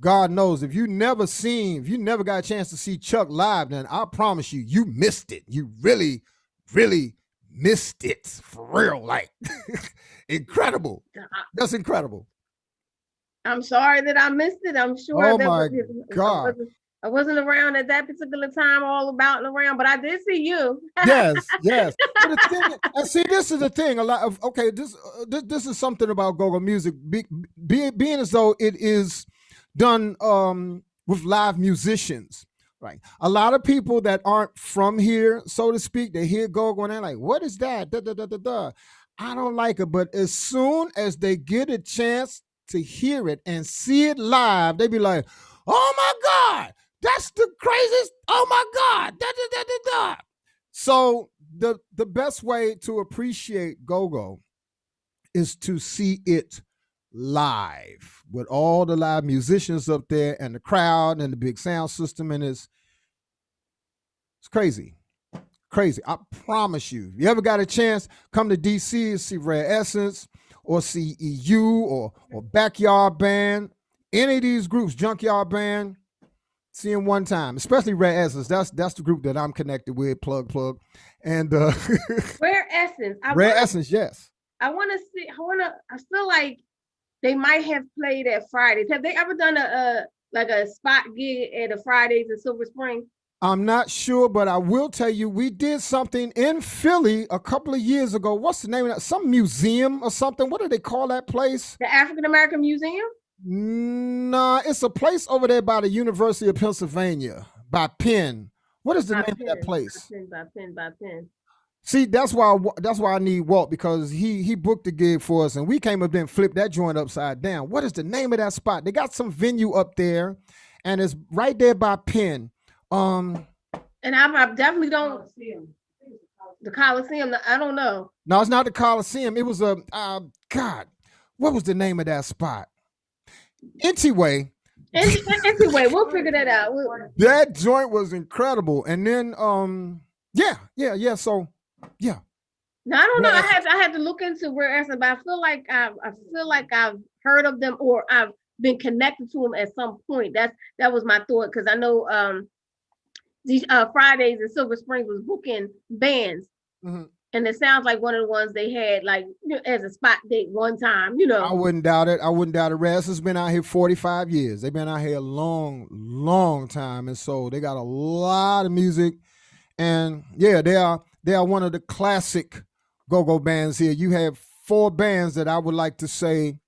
God knows, if you never got a chance to see Chuck live, then I promise you missed it. You really, really missed it, for real. Like, incredible. That's incredible. I'm sorry that I missed it. I'm sure. Oh my God. I wasn't around at that particular time, all about and around, but I did see you. Yes. But the thing, and see, this is the thing. A lot of this is something about go-go music, being as though it is done with live musicians, right? A lot of people that aren't from here, so to speak, they hear go-go and they're like, "What is that?" I don't like it, but as soon as they get a chance to hear it and see it live, they be like, "Oh my God, that's the craziest! Oh my God!" So the best way to appreciate go-go is to see it live with all the live musicians up there and the crowd and the big sound system, and it's crazy. Crazy. I promise you. If you ever got a chance, come to DC and see Rare Essence or see EU or Backyard Band, any of these groups, Junkyard Band, see them one time, especially Rare Essence. That's the group that I'm connected with, plug. And Rare Essence. Rare Essence, yes. I feel like they might have played at Fridays. Have they ever done a spot gig at a Fridays in Silver Spring? I'm not sure, but I will tell you, we did something in Philly a couple of years ago. What's the name of that? Some museum or something. What do they call that place? The African American Museum? Nah, it's a place over there by the University of Pennsylvania, by Penn. What is the name of that place? By Penn. See, that's why I need Walt, because he booked the gig for us, and we came up there and flipped that joint upside down. What is the name of that spot? They got some venue up there, and it's right there by Penn. And I definitely don't. The Coliseum. I don't know. No, it's not the Coliseum. It was God, what was the name of that spot? Anyway, we'll figure that out. That joint was incredible. And then, yeah. So, yeah. No, I don't know. I had to look into Rare Essence, but I feel like I've heard of them, or I've been connected to them at some point. That was my thought, because I know these Fridays in Silver Springs was booking bands. Mm-hmm. And it sounds like one of the ones they had, like, as a spot date one time, I wouldn't doubt it. Rare Essence has been out here 45 years. They've been out here a long, long time. And so they got a lot of music And yeah, they are one of the classic go-go bands here. You have 4 bands that I would like to say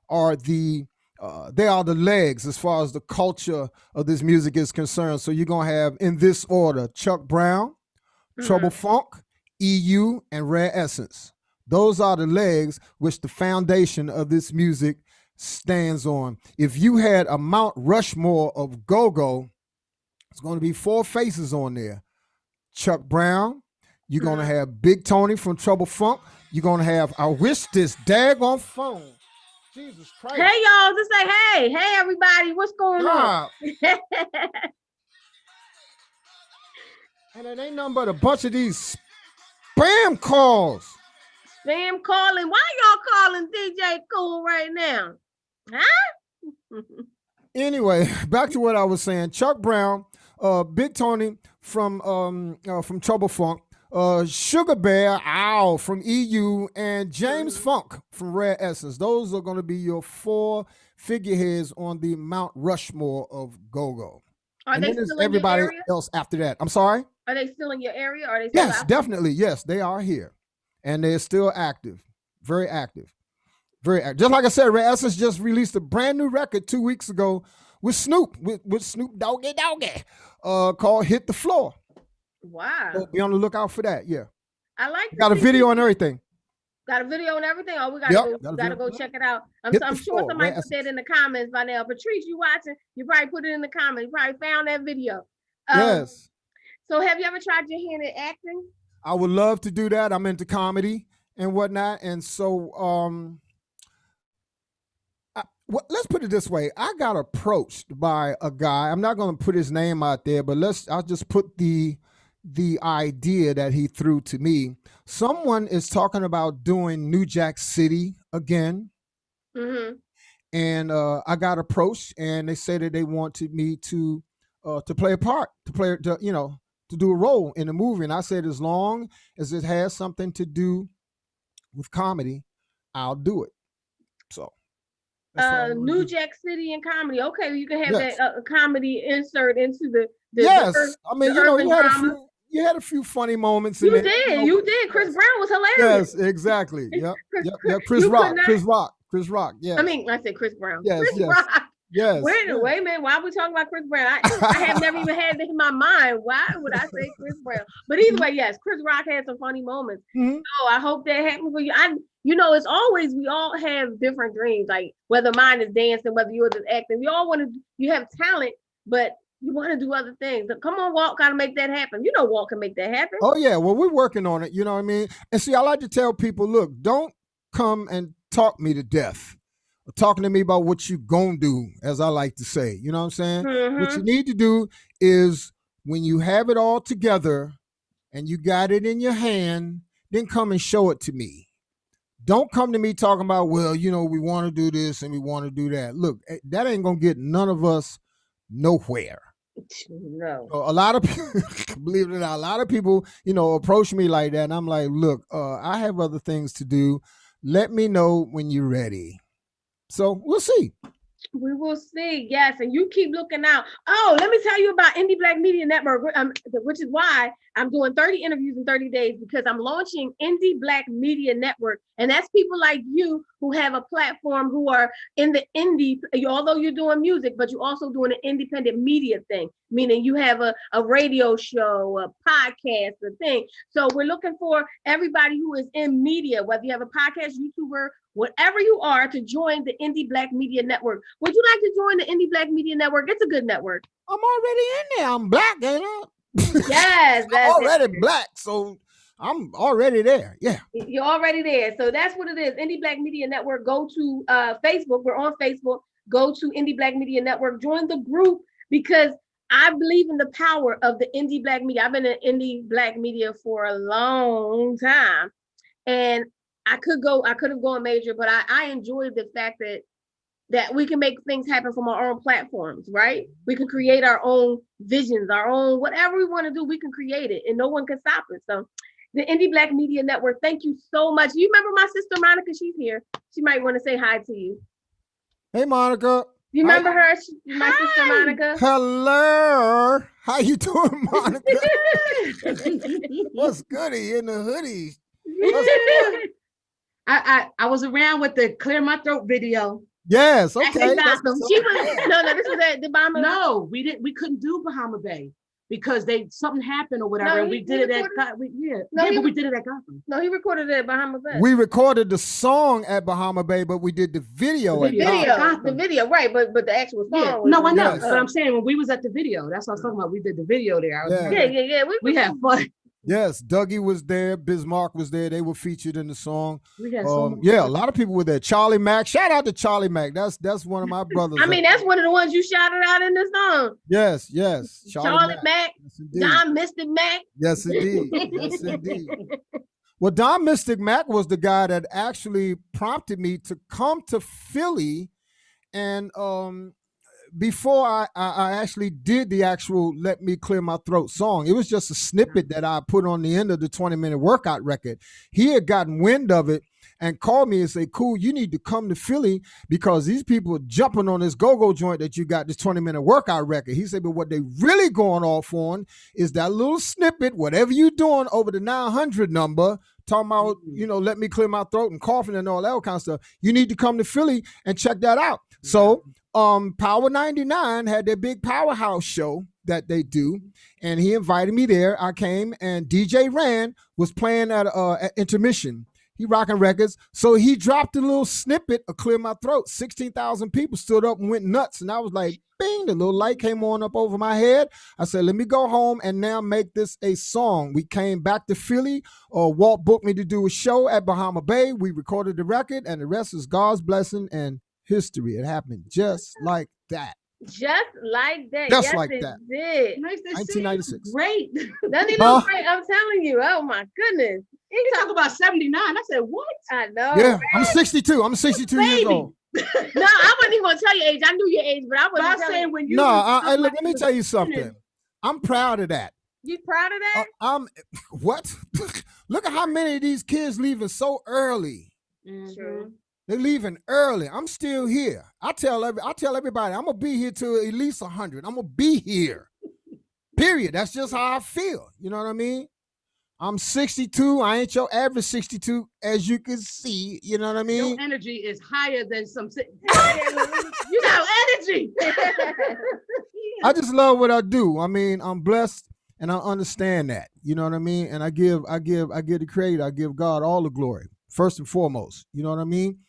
are they are the legs as far as the culture of this music is concerned. So you're gonna have in this order: Chuck Brown, Trouble Funk, EU, and Rare Essence. Those are the legs which the foundation of this music stands on. If you had a Mount Rushmore of go-go, it's going to be 4 faces on there. Chuck Brown, you're going to have Big Tony from Trouble Funk. You're going to have, I wish this daggone phone. Jesus Christ. Hey, y'all, just say, hey, everybody, what's going on? And it ain't nothing but a bunch of these spam calls. Spam calling. Why y'all calling DJ Kool right now? Huh? Anyway, back to what I was saying. Chuck Brown, Big Tony from Trouble Funk, Sugar Bear, from EU, and James Funk from Rare Essence. Those are going to be your 4 figureheads on the Mount Rushmore of go-go. Are and they then still there's in your everybody area? else after that. I'm sorry? Are they still in your area? Are they still Yes, out? definitely. Yes, they are here. And they're still active. Very active. Very active. Just like I said, Rare Essence just released a brand new record 2 weeks ago with Snoop, with Snoop Doggy, called Hit the Floor. Wow. So be on the lookout for that. Yeah. I like Got a video and everything. Got a video and everything? Oh, we gotta go check it out. I'm sure somebody put that in the comments by now. Patrice, you watching? You probably put it in the comments. You probably found that video. Yes. So have you ever tried your hand at acting? I would love to do that. I'm into comedy and whatnot. And so let's put it this way. I got approached by a guy. I'm not going to put his name out there, but I'll just put the idea that he threw to me. Someone is talking about doing New Jack City again. Mm-hmm. And I got approached, and they said that they wanted me to play a part, to do a role in the movie. And I said, as long as it has something to do with comedy, I'll do it. So New Jack City and comedy. Okay, you can have that comedy insert into the yes. I mean, you had a few funny moments. You did. Chris Brown was hilarious. Yes, exactly. Yep. Chris Rock. Yeah. I mean, I said Chris Brown. Yes, Chris Rock. Yes. Wait a minute. Why are we talking about Chris Brown? I have never even had it in my mind. Why would I say Chris Brown? But either way, yes, Chris Rock had some funny moments. Mm-hmm. So I hope that happens for you. It's always, we all have different dreams. Like whether mine is dancing, whether yours is acting. We all you have talent, but you want to do other things. So come on, Walt, gotta make that happen. Walt can make that happen. Oh yeah, well, we're working on it. You know what I mean? And see, I like to tell people, look, don't come and talk me to death. Talking to me about what you gonna do, as I like to say. You know what I'm saying? Mm-hmm. What you need to do is when you have it all together and you got it in your hand, then come and show it to me. Don't come to me talking about, well, we want to do this and we want to do that. Look, that ain't gonna get none of us nowhere. No. So a lot of people, believe it or not, a lot of people, approach me like that. And I'm like, look, I have other things to do. Let me know when you're ready. So we'll see. We will see. Yes. And you keep looking out. Oh, let me tell you about Indie Black Media Network, which is why I'm doing 30 interviews in 30 days, because I'm launching Indie Black Media Network. And that's people like you who have a platform, who are in the indie, although you're doing music, but you're also doing an independent media thing, meaning you have a radio show, a podcast, a thing. So we're looking for everybody who is in media, whether you have a podcast, YouTuber, whatever you are, to join the Indie Black Media Network. Would you like to join the Indie Black Media Network? It's a good network. I'm already in there. I'm black, ain't I? Yes, I'm already black, so I'm already there. Yeah, you're already there. So that's what it is. Indie Black Media Network. Go to Facebook. We're on Facebook. Go to Indie Black Media Network. Join the group, because I believe in the power of the Indie Black Media. I've been in Indie Black Media for a long time, and I could have gone major, but I enjoyed the fact that we can make things happen from our own platforms, right? We can create our own visions, our own, whatever we want to do, we can create it and no one can stop it. So the Indie Black Media Network, thank you so much. You remember my sister, Monica? She's here. She might want to say hi to you. Hey, Monica. You remember her? My sister Monica. Hello. How you doing, Monica? What's goody in the hoodie? I was around with the Clear My Throat video. Yes, okay. She was no, this was at the Bahama. No, we couldn't do Bahama Bay because something happened or whatever. No, and we did it at but we did it at Gotham. No, he recorded it at Bahama Bay. We recorded the song at Bahama Bay, but we did the video. The video, right? But the actual song. Yeah. No, I know. But I'm saying when we was at the video, that's what I was talking about. We did the video there. Yeah. We had fun. Yes, Dougie was there. Bismarck was there. They were featured in the song. We had a lot of people were there. Charlie Mack. Shout out to Charlie Mack. That's one of my brothers. I mean, that's one of the ones you shouted out in the song. Yes. Charlie Mack. Yes, Don Mystic Mack. Yes, indeed. Yes, indeed. Well, Don Mystic Mack was the guy that actually prompted me to come to Philly, and before I actually did the actual Let Me Clear My Throat song, it was just a snippet that I put on the end of the 20-minute workout record. He had gotten wind of it and called me and said, Kool, you need to come to Philly because these people are jumping on this go-go joint that you got, this 20-minute workout record. He said, but what they really going off on is that little snippet, whatever you doing over the 900 number, talking about, Let Me Clear My Throat and coughing and all that kind of stuff. You need to come to Philly and check that out. So Power 99 had their big Powerhouse show that they do, and he invited me there. I came, and DJ Rand was playing at intermission. He rocking records. So he dropped a little snippet of Clear My Throat. 16,000 people stood up and went nuts. And I was like, bing, the little light came on up over my head. I said, let me go home and now make this a song. We came back to Philly. Walt booked me to do a show at Bahama Bay. We recorded the record, and the rest is God's blessing and history. It happened just like that. Just like that. Just yes, like it that. Did. 1996. Great. Doesn't he look great? I'm telling you. Oh my goodness. He talk about 79. I said, what? I know. Yeah, right? I'm 62. I'm 62 years old. No, I wasn't even gonna tell your age. I knew your age, but I wasn't saying when you. No, look, let me tell you something. I'm proud of that. You proud of that? What? Look at how many of these kids leaving so early. True. They're leaving early. I'm still here. I tell everybody I'm gonna be here till at least 100. I'm gonna be here. Period. That's just how I feel. You know what I mean? I'm 62. I ain't your average 62, as you can see. You know what I mean? Your energy is higher than some. You got energy. I just love what I do. I mean, I'm blessed, and I understand that. You know what I mean? And I give the Creator, I give God all the glory, first and foremost. You know what I mean?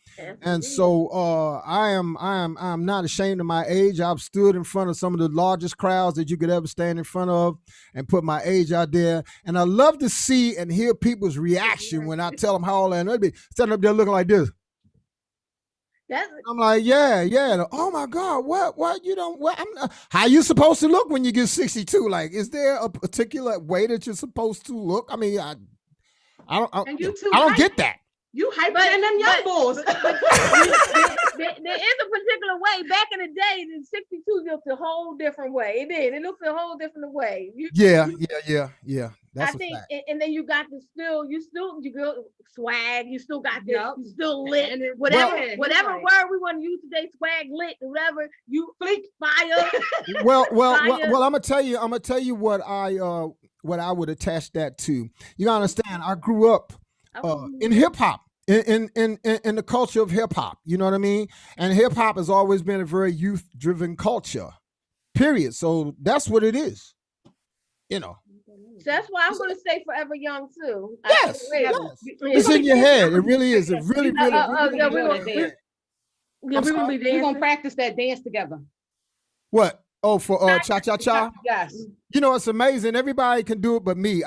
And so I am not ashamed of my age. I've stood in front of some of the largest crowds that you could ever stand in front of and put my age out there. And I love to see and hear people's reaction when I tell them how old I am. They'll be standing up there looking like this. I'm like, yeah. Oh my God, what? You don't, what? How you supposed to look when you get 62? Like, is there a particular way that you're supposed to look? I mean, I don't get that. You hyper than them young boys. There is a particular way. Back in the day, the 62 looked a whole different way. It did. It looked a whole different way. Yeah. That's I think, and then you got you go swag. You still got this. You still lit. And whatever word we want to use today, swag, lit, whatever. You fleek, fire. Well, I'm gonna tell you what I would attach that to. You gotta understand. I grew up in hip hop. In the culture of hip hop, you know what I mean? And hip hop has always been a very youth driven culture, period. So that's what it is, you know. So that's why I'm going to say Forever Young too. Yes. It's in your head. It really is. It really. We're gonna practice that dance together. What? Oh, for cha cha cha. Yes. You know, it's amazing. Everybody can do it, but me.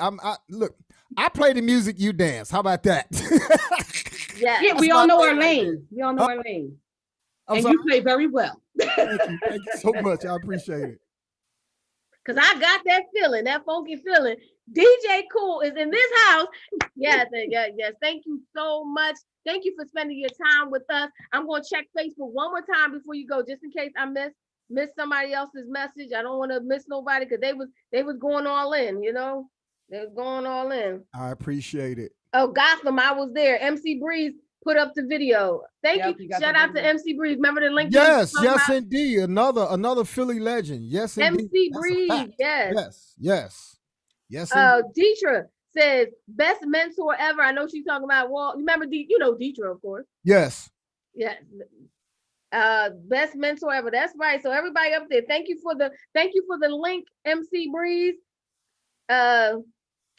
Look. I play the music, you dance. How about that? Yeah, we all know our lane. We all know our lane. And you play very well. Thank you so much. I appreciate it. Because I got that feeling, that funky feeling. DJ Kool is in this house. Yes. Thank you so much. Thank you for spending your time with us. I'm going to check Facebook one more time before you go, just in case I miss somebody else's message. I don't want to miss nobody because they was going all in, you know. They was going all in. I appreciate it. Oh, Gotham, I was there. MC Breeze put up the video. Thank you. Shout out to MC Breeze. Remember the link? Yes, indeed. Another Philly legend. Yes, indeed. MC Breeze. Yes. Deetra says best mentor ever. I know she's talking about Walt. Remember Deetra, of course. Yes. Yeah. Best mentor ever. That's right. So everybody up there, thank you for the link, MC Breeze.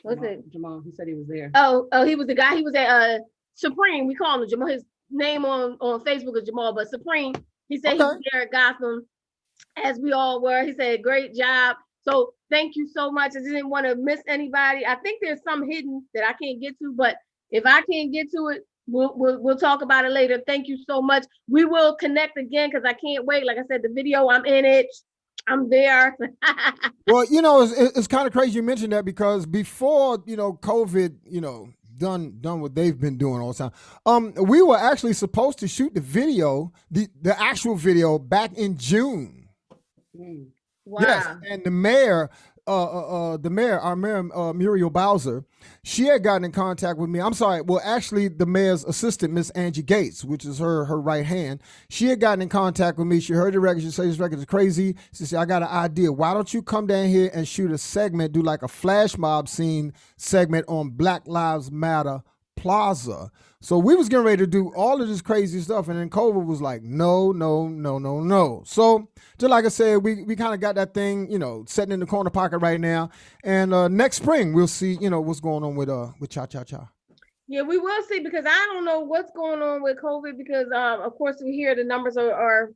What's it? Jamal. He said he was there. Oh, he was the guy. He was at Supreme. We call him Jamal. His name on Facebook is Jamal, but Supreme. He said he was there at Gotham, as we all were. He said great job. So thank you so much. I didn't want to miss anybody. I think there's some hidden that I can't get to, but if I can't get to it, we'll talk about it later. Thank you so much. We will connect again because I can't wait. Like I said, the video, I'm in it. I'm there. Well, it's kind of crazy you mentioned that because before, COVID, done what they've been doing all the time. We were actually supposed to shoot the video, the actual video back in June. Wow. Yes, and the mayor, our mayor, Muriel Bowser, she had gotten in contact with me. I'm sorry. Well, actually, the mayor's assistant, Miss Angie Gates, which is her right hand, she had gotten in contact with me. She heard the record. She said, this record is crazy. She said, I got an idea. Why don't you come down here and shoot a segment, do like a flash mob scene segment on Black Lives Matter Plaza. So we was getting ready to do all of this crazy stuff, and then COVID was like, no. So just like I said, we kind of got that thing, sitting in the corner pocket right now. And next spring we'll see, what's going on with Cha Cha Cha. Yeah, we will see, because I don't know what's going on with COVID, because of course we hear the numbers are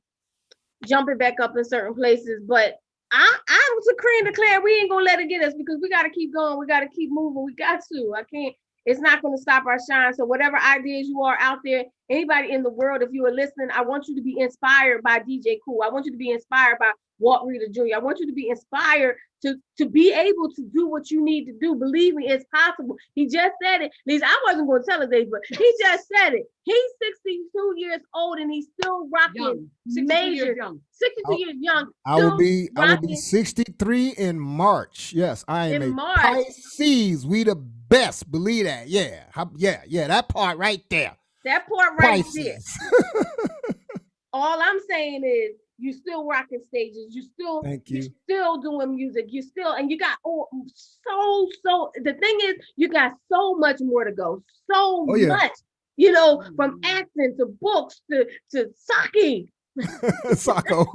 jumping back up in certain places, but I was decree and declare we ain't gonna let it get us, because we got to keep going, we got to keep moving, we got to. It's not going to stop our shine. So whatever ideas you are out there, anybody in the world, if you are listening, I want you to be inspired by DJ Kool. I want you to be inspired by Walt Reader Jr. I want you to be inspired to be able to do what you need to do. Believe me, it's possible. He just said it. At least I wasn't going to tell his age, but he just said it. He's 62 years old and he's still rocking major. 62 years young. I will be 63 in March. Yes, I am in March. Pisces. We the best. Believe that. Yeah. That part right there. That part right Pisces. there. All I'm saying is, you still rocking stages. You still doing music. You got so. The thing is, you got so much more to go. So much, from acting to books to sake. Sacco.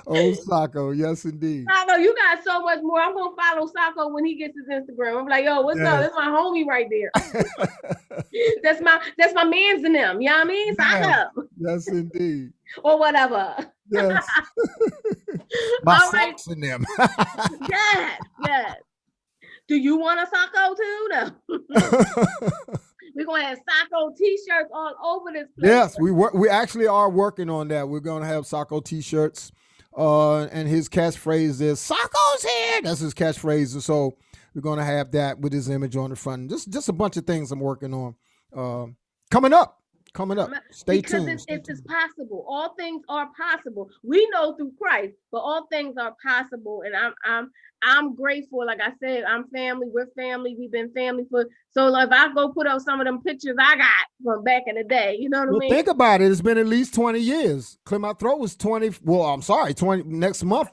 Oh, Sacco, yes indeed. Sacco, you got so much more. I'm gonna follow Sacco when he gets his Instagram. I'm like, yo, what's up? That's my homie right there. that's my man's in them. You know what I mean? Sacco. Yes, indeed. Or whatever. Yes. My socks in them. Yes. Do you want a Sacco too? No. We're gonna have Sacco t-shirts all over this place. Yes, we actually are working on that. We're gonna have Sacco t-shirts. And his catchphrase is "Sacco's here." That's his catchphrase. So we're gonna have that with his image on the front. Just a bunch of things I'm working on. Coming up. Stay tuned. Because it's possible. All things are possible. We know through Christ, but all things are possible. And I'm grateful. Like I said, I'm family. We're family. We've been family for so long. If I go put up some of them pictures I got from back in the day, you know what I mean? Think about it. It's been at least 20 years. Clear My Throat was 20. Well, I'm sorry, 20 next month.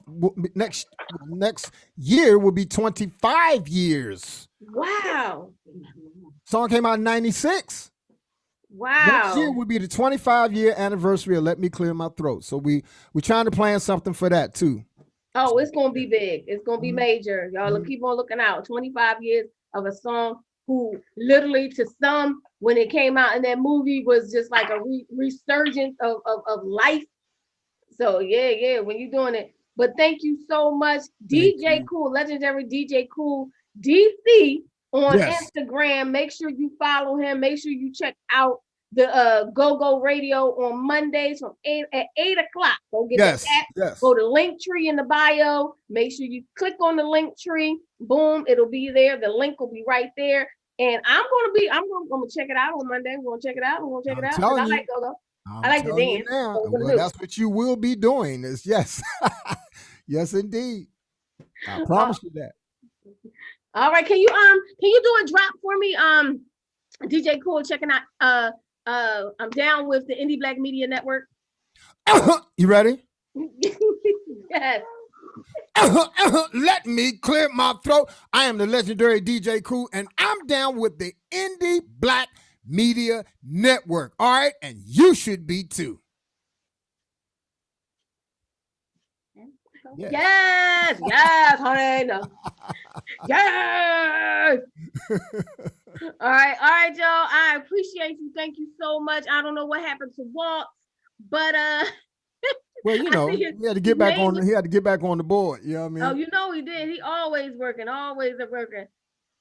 Next year will be 25 years. Wow. Song came out in 96. Wow. Next year would be the 25-year anniversary of Let Me Clear My Throat. So we're trying to plan something for that too. Oh, it's going to be big. It's going to be major. Y'all keep on looking out. 25 years of a song who literally, to some, when it came out in that movie, was just like a resurgence of life. So yeah, when you're doing it. But thank you so much, DJ Kool, legendary DJ Kool, DC on Instagram. Make sure you follow him. Make sure you check out the Go Radio on Mondays from 8 o'clock. Go get that. Yes. Go to Linktree in the bio. Make sure you click on the Linktree. Boom, it'll be there. The link will be right there. And I'm gonna check it out on Monday. We're gonna check it out. I like Go-Go. I like to dance. Well, that's what you will be doing. Is yes, yes indeed. I promise you that. All right, can you do a drop for me? DJ Kool checking out. I'm down with the Indie Black Media Network. You ready? Yes. Let me clear my throat. I am the legendary DJ Kool, and I'm down with the Indie Black Media Network. All right, and you should be too. Yes, honey. No. Yes. All right, y'all. I appreciate you. Thank you so much. I don't know what happened to Walt, but well, you know, he had to get back on. He had to get back on the board. You know what I mean? Oh, you know he did. He always working. So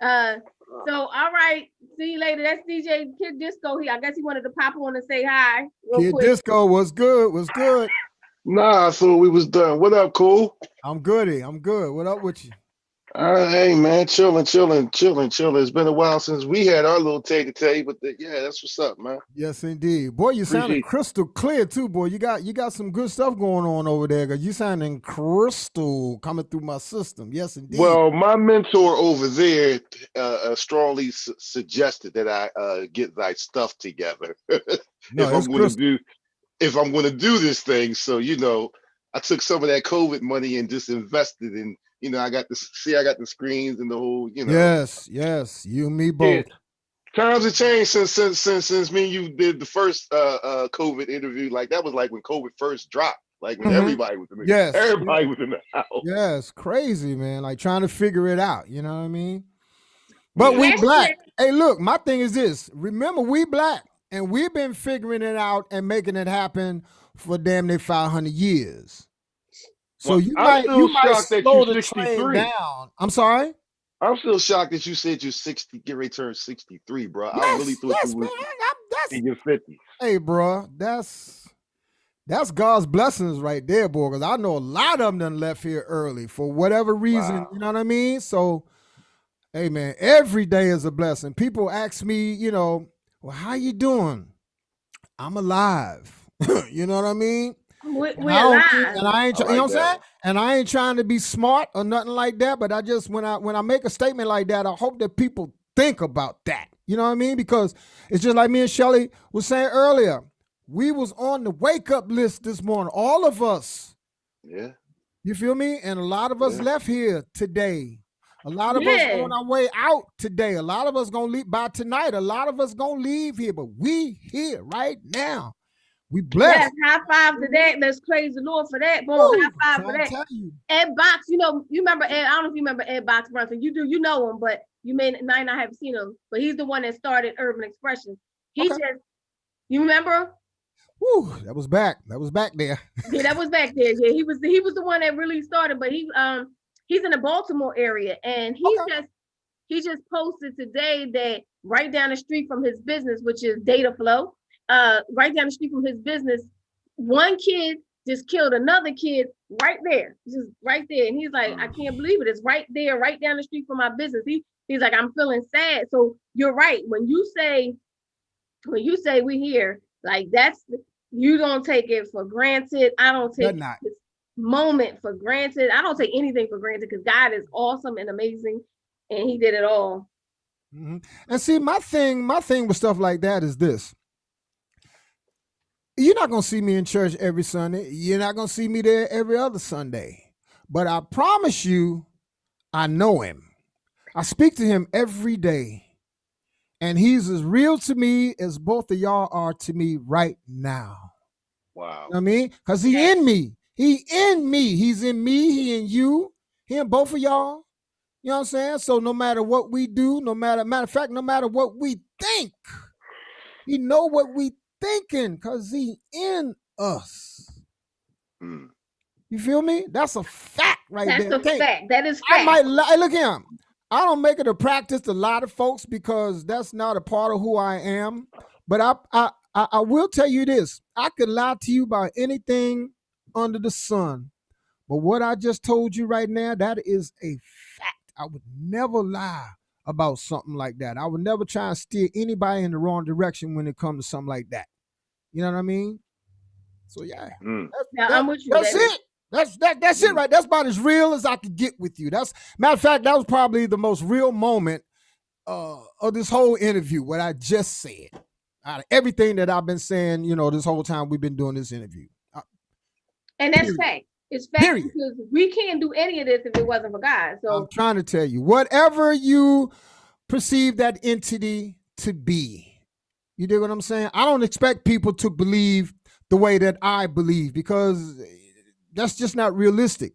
all right. See you later. That's DJ Kid Disco here. I guess he wanted to pop on and say hi. Kid quick. Disco was good. Was good. Nah, I thought we was done. What up, Kool? I'm goody. I'm good. What up with you? Hey man, chilling. It's been a while since we had our little tay-to-tay, but yeah, that's what's up, man. Yes, indeed. Boy, you sounding crystal clear too, boy. You got some good stuff going on over there, because you sounding crystal coming through my system. Yes, indeed. Well, my mentor over there strongly suggested that I get thy stuff together if I'm going to do this thing. So, you know, I took some of that COVID money and just invested in. You know, I got the screens and the whole, you know. Yes, you and me both. Yeah. Times have changed since me and you did the first COVID interview. Like that was like when COVID first dropped. Like when everybody was in the was in the house. Yes, crazy, man. Like trying to figure it out. You know what I mean? But we black. Hey, look, my thing is this. Remember, we black, and we've been figuring it out and making it happen for damn near 500 years. So you might slow the train down. I'm sorry? I'm still shocked that you said you're 60, get ready to turn 63, bro. Yes, I really thought you was in your 50s. Hey, bro, that's God's blessings right there, boy, because I know a lot of them done left here early for whatever reason, wow. You know what I mean? So, hey, man, every day is a blessing. People ask me, you know, well, how you doing? I'm alive. You know what I mean? We're alive. And I ain't, you know what I'm saying? And I ain't trying to be smart or nothing like that, but I just, when I make a statement like that, I hope that people think about that. You know what I mean? Because it's just like me and Shelly was saying earlier. We was on the wake up list this morning, all of us. Yeah. You feel me? And a lot of us left here today. A lot of us on our way out today. A lot of us gonna leave by tonight. A lot of us gonna leave here, but we here right now. We blessed. Yes, high five to that. Let's praise the Lord for that. Boy, high five for that. Ed Box, you know, you remember Ed, I don't know if you remember Ed Box Brunson. You do, you know him, but you might not have seen him. But he's the one that started Urban Expression. He just, you remember? Woo, that was back there. Yeah, that was back there. Yeah, he was the one that really started, but he's in the Baltimore area, and he just posted today that right down the street from his business, which is Data Flow, right down the street from his business, one kid just killed another kid right there, just right there. And he's like, I can't believe it. It's right there, right down the street from my business. He's like, I'm feeling sad. So you're right. When you say we here, like you don't take it for granted. I don't take this moment for granted. I don't take anything for granted because God is awesome and amazing, and He did it all. Mm-hmm. And see, my thing with stuff like that is this. You're not going to see me in church every Sunday. You're not going to see me there every other Sunday. But I promise you, I know Him. I speak to Him every day. And He's as real to me as both of y'all are to me right now. Wow. You know what I mean? Because He in me. He in me. He's in me. He in you. He in both of y'all. You know what I'm saying? So no matter what we do, matter of fact, no matter what we think, He know what we thinking because He in us. You feel me? That's a fact right there. That's a fact. That is fact. I might lie. Look at him. I don't make it a practice to lie to folks because that's not a part of who I am. But I will tell you this. I could lie to you about anything under the sun. But what I just told you right now, that is a fact. I would never lie about something like that. I would never try and steer anybody in the wrong direction when it comes to something like that. You know what I mean? So yeah. I'm with you. That's it. That's it, right? That's about as real as I could get with you. Matter of fact, that was probably the most real moment of this whole interview, what I just said, out of everything that I've been saying, this whole time we've been doing this interview. And that's fact. It's fact because we can't do any of this if it wasn't for God. So I'm trying to tell you, whatever you perceive that entity to be, you dig what I'm saying? I don't expect people to believe the way that I believe because that's just not realistic.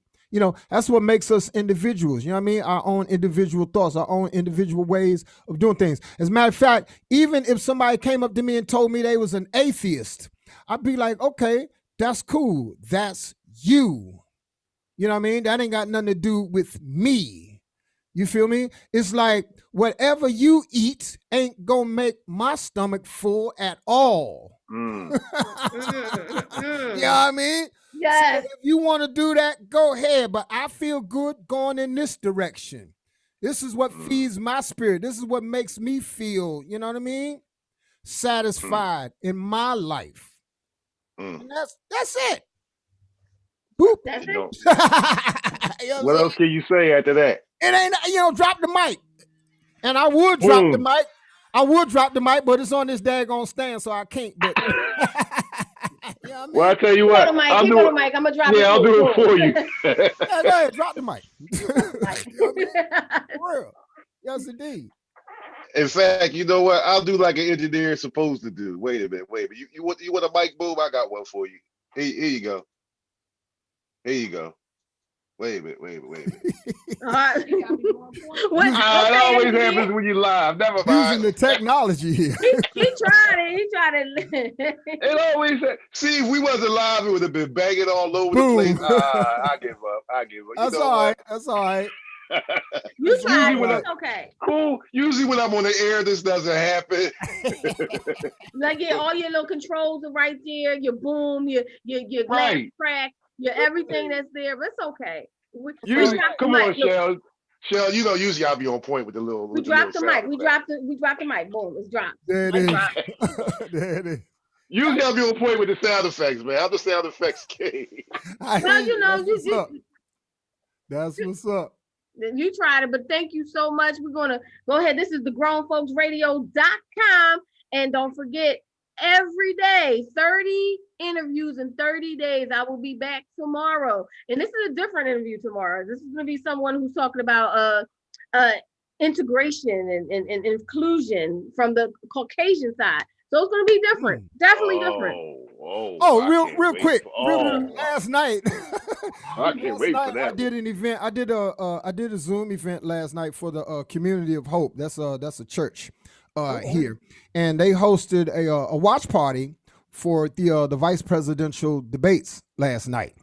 That's what makes us individuals. You know what I mean? Our own individual thoughts, our own individual ways of doing things. As a matter of fact, even if somebody came up to me and told me they was an atheist, I'd be like, okay, that's cool. That's you. You know what I mean? That ain't got nothing to do with me. You feel me? It's like whatever you eat ain't gonna make my stomach full at all. You know what I mean? Yes. So if you want to do that, go ahead. But I feel good going in this direction. This is what feeds my spirit. This is what makes me feel, you know what I mean? Satisfied in my life. And that's it. Boop. That's it. What else can you say after that? It ain't, drop the mic. And I would drop the mic. I would drop the mic, but it's on this daggone stand, so I can't. But you know what I mean? Well, I tell you what, I'm gonna drop it. Yeah, I'll do it for you. Go ahead, drop the mic. You know what I mean? For real. Yes, indeed. In fact, you know what? I'll do like an engineer is supposed to do. Wait a minute. You want a mic, Boom? I got one for you. Here you go. Here you go. Wait a minute. It always happens when you live. Never mind. Using the technology here. He tried it. It always see if we wasn't live, it would have been banging all over Boom. the place. I give up. That's all right. That's all right. You tried it. It's okay. Cool. Usually when I'm on the air, this doesn't happen. Like all your little controls are right there. Your boom, your glass crack. Everything that's there, but it's okay. Come on, Shell. Shell, usually I'll be on point with the little. We dropped the mic. We dropped the mic. Boom, it's dropped. There it is. There it is. Usually I'll be on point with the sound effects, man. I'm the sound effects king. That's what's up. You tried it, but thank you so much. We're gonna go ahead. This is the grownfolksradio.com, and don't forget, every day, 30 interviews in 30 days. I will be back tomorrow. And this is a different interview tomorrow. This is going to be someone who's talking about integration and inclusion from the Caucasian side. So it's going to be different. Definitely different. Real quick. Last night. I can't wait for that. I did an event. I did a Zoom event last night for the Community of Hope. That's a church here, and they hosted a watch party for the vice presidential debates last night.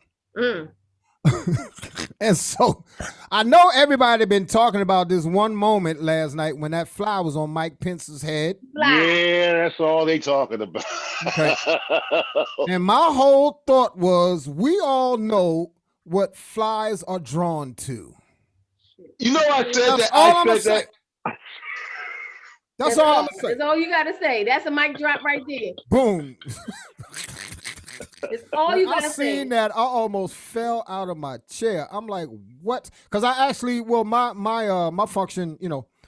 And so I know everybody been talking about this one moment last night when that fly was on Mike Pence's head. Yeah, that's all they talking about. Okay. And my whole thought was, we all know what flies are drawn to. I said That's that. all I'm saying. That's all I'm saying. That's all you got to say. That's a mic drop right there. Boom. It's all you got to say. I seen that. I almost fell out of my chair. I'm like, what? Because I actually, my function,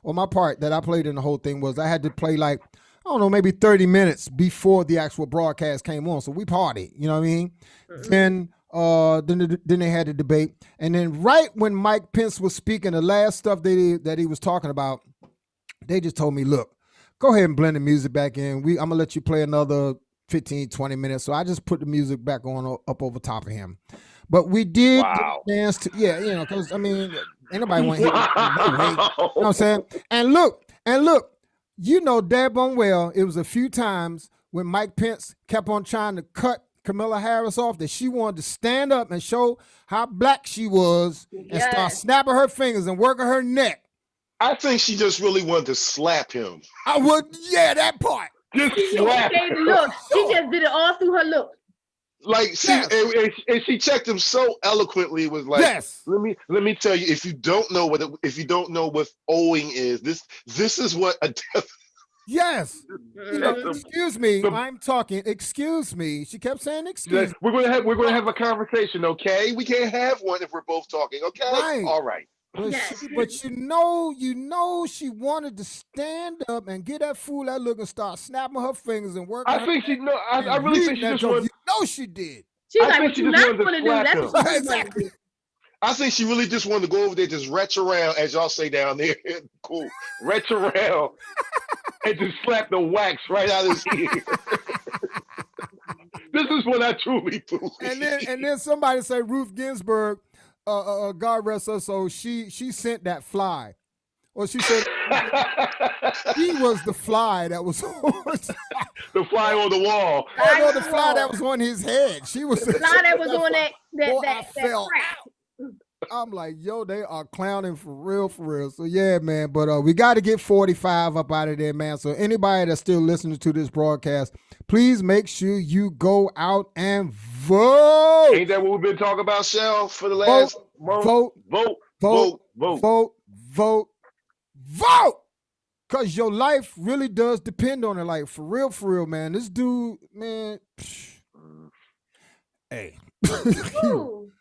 or my part that I played in the whole thing was I had to play like, I don't know, maybe 30 minutes before the actual broadcast came on. So we partied, you know what I mean? Mm-hmm. Then they had the debate. And then right when Mike Pence was speaking, the last stuff that he was talking about, they just told me, look, go ahead and blend the music back in. I'm going to let you play another 15, 20 minutes. So I just put the music back on up over top of him. But we did dance to, because, ain't nobody want to hear it. You know what I'm saying? And look, dead bone well, it was a few times when Mike Pence kept on trying to cut Kamala Harris off that she wanted to stand up and show how black she was and start snapping her fingers and working her neck. I think she just really wanted to slap him. That part. Just slap him. Look, she just did it all through her look. Like and she checked him so eloquently. It was like, yes. Let me tell you, if you don't know what owing is, this is what a yes. Excuse me, I'm talking. Excuse me. She kept saying excuse me. We're gonna have a conversation, okay? We can't have one if we're both talking, okay? Right. All right. But Yes. but she wanted to stand up and get that fool that look and start snapping her fingers and working. I think she no. I and really think reading she that just joke. wanted. You know she did. She's I like, think what she you just not wanted to going to do? slap That's him. what she really wanted to Exactly. do. I think she really just wanted to go over there, just retch around, as y'all say down there. Cool. Retch around and just slap the wax right out of his ear. This is what I truly believe. And then somebody say Ruth Ginsburg, God rest her soul, she sent that fly. Or she said he was the fly that was on The fly on the wall. oh no, the fly that was on his head. She was the fly that was on that Boy, I that fell crack. out. I'm like, yo, they are clowning for real, for real. So yeah, man. But we got to get 45 up out of there, man. So anybody that's still listening to this broadcast, please make sure you go out and vote. Ain't that what we've been talking about, Shell, for the last month? Vote, Vote, vote, vote, vote, vote, vote. Cause your life really does depend on it. Like for real, man. This dude, man. Hey. Ooh.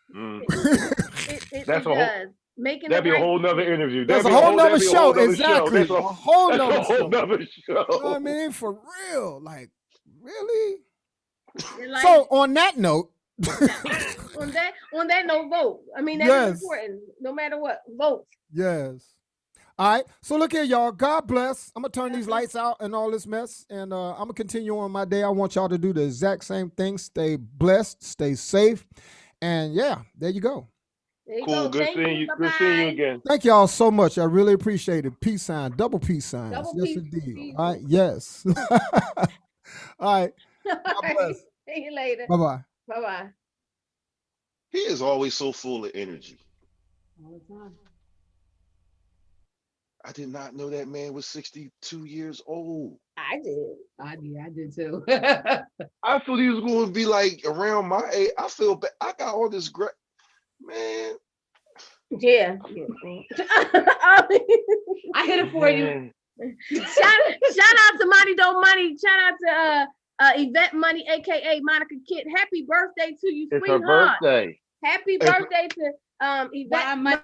It That's a does. Making That'd be a right whole nother decision. interview. That's a That'd be whole nother that'd be a show. whole nother Exactly. Show. A whole That's nother a whole show. nother show. You know what I mean? For real. Like, really? Like, So on that note, on that note, vote. I mean, that's Yes. important. No matter what, vote. yes. All right. So look here, y'all. God bless. I'm gonna turn these lights out and all this mess, and I'm gonna continue on my day. I want y'all to do the exact same thing. Stay blessed, stay safe, and yeah, there you go. There you Cool. go. Good Thank seeing you. Good Bye-bye. seeing you again. Thank y'all so much. I really appreciate it. Peace sign, double peace signs. Double Yes, peace, indeed. peace. All right. Yes. All right. God bless. See you later. Bye bye. Bye-bye. He is always so full of energy. All the time. I did not know that man was 62 years old. I did. I did too. I thought he was going to be like around my age. I feel bad. I got all this great, man. Yeah. I hit it for you. Man. Shout out to Money Don't Money. Shout out to Yvette Money, aka Monica Kit. Happy birthday to you, It's her sweetheart. birthday. Happy birthday to Yvette Why Money,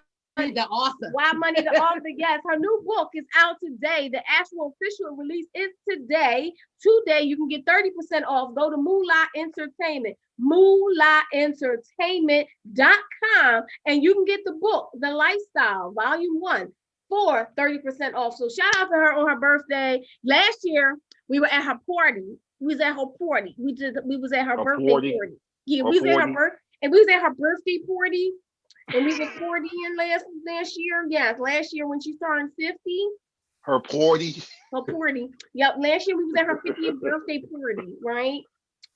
the author. Why Money the author. Yes, her new book is out today. The actual official release is today. Today, you can get 30% off. Go to Moolah Entertainment, moolahentertainment.com, and you can get the book, The Lifestyle, Volume 1, for 30% off. So shout out to her on her birthday. Last year, we were at her party. We was at her party. We was at her birthday party. Yeah, we was at her birthday. And we was at her birthday party. And we were 40 in last year. Yes, last year when she turned 50. Her party. Her party. Yep, last year we was at her 50th birthday party, right?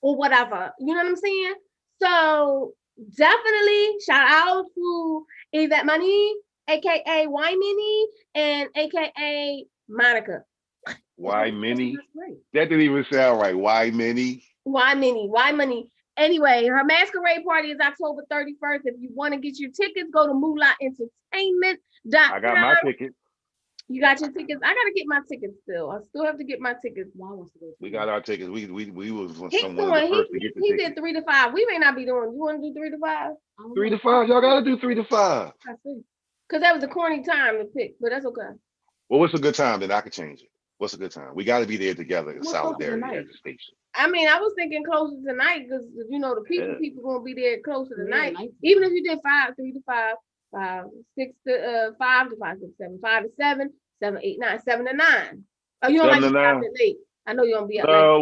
Or whatever. You know what I'm saying? So definitely shout out to Yvette Money, aka Y Minnie, and aka Monica. Why Minnie? That's great. That didn't even sound right. Why Minnie? Why Minnie? Why Money? Anyway, her masquerade party is October 31st. If you want to get your tickets, go to moolahentertainment.com. I got my ticket. You got your tickets? I gotta get my tickets still. I still have to get my tickets. We got our tickets. We was He's someone of the doing, first to get the he tickets. did 3 to 5. We may not be doing. You want to do 3 to 5? 3 to 5. Y'all gotta do 3 to 5. I see. Because that was a corny time to pick, but that's okay. Well, what's a good time? Then I could change it. What's a good time? We got to be there together in What's solidarity up at the station. I mean, I was thinking closer tonight because the people gonna be there closer tonight. nice. Even if you did 3 to 5, 6 to 5 to 5, 6, 7, 5 to 7, 7, 8, 9, 7 to 9. Oh, you don't 7 like to to be out 9. that late. I know you don't be out late. No,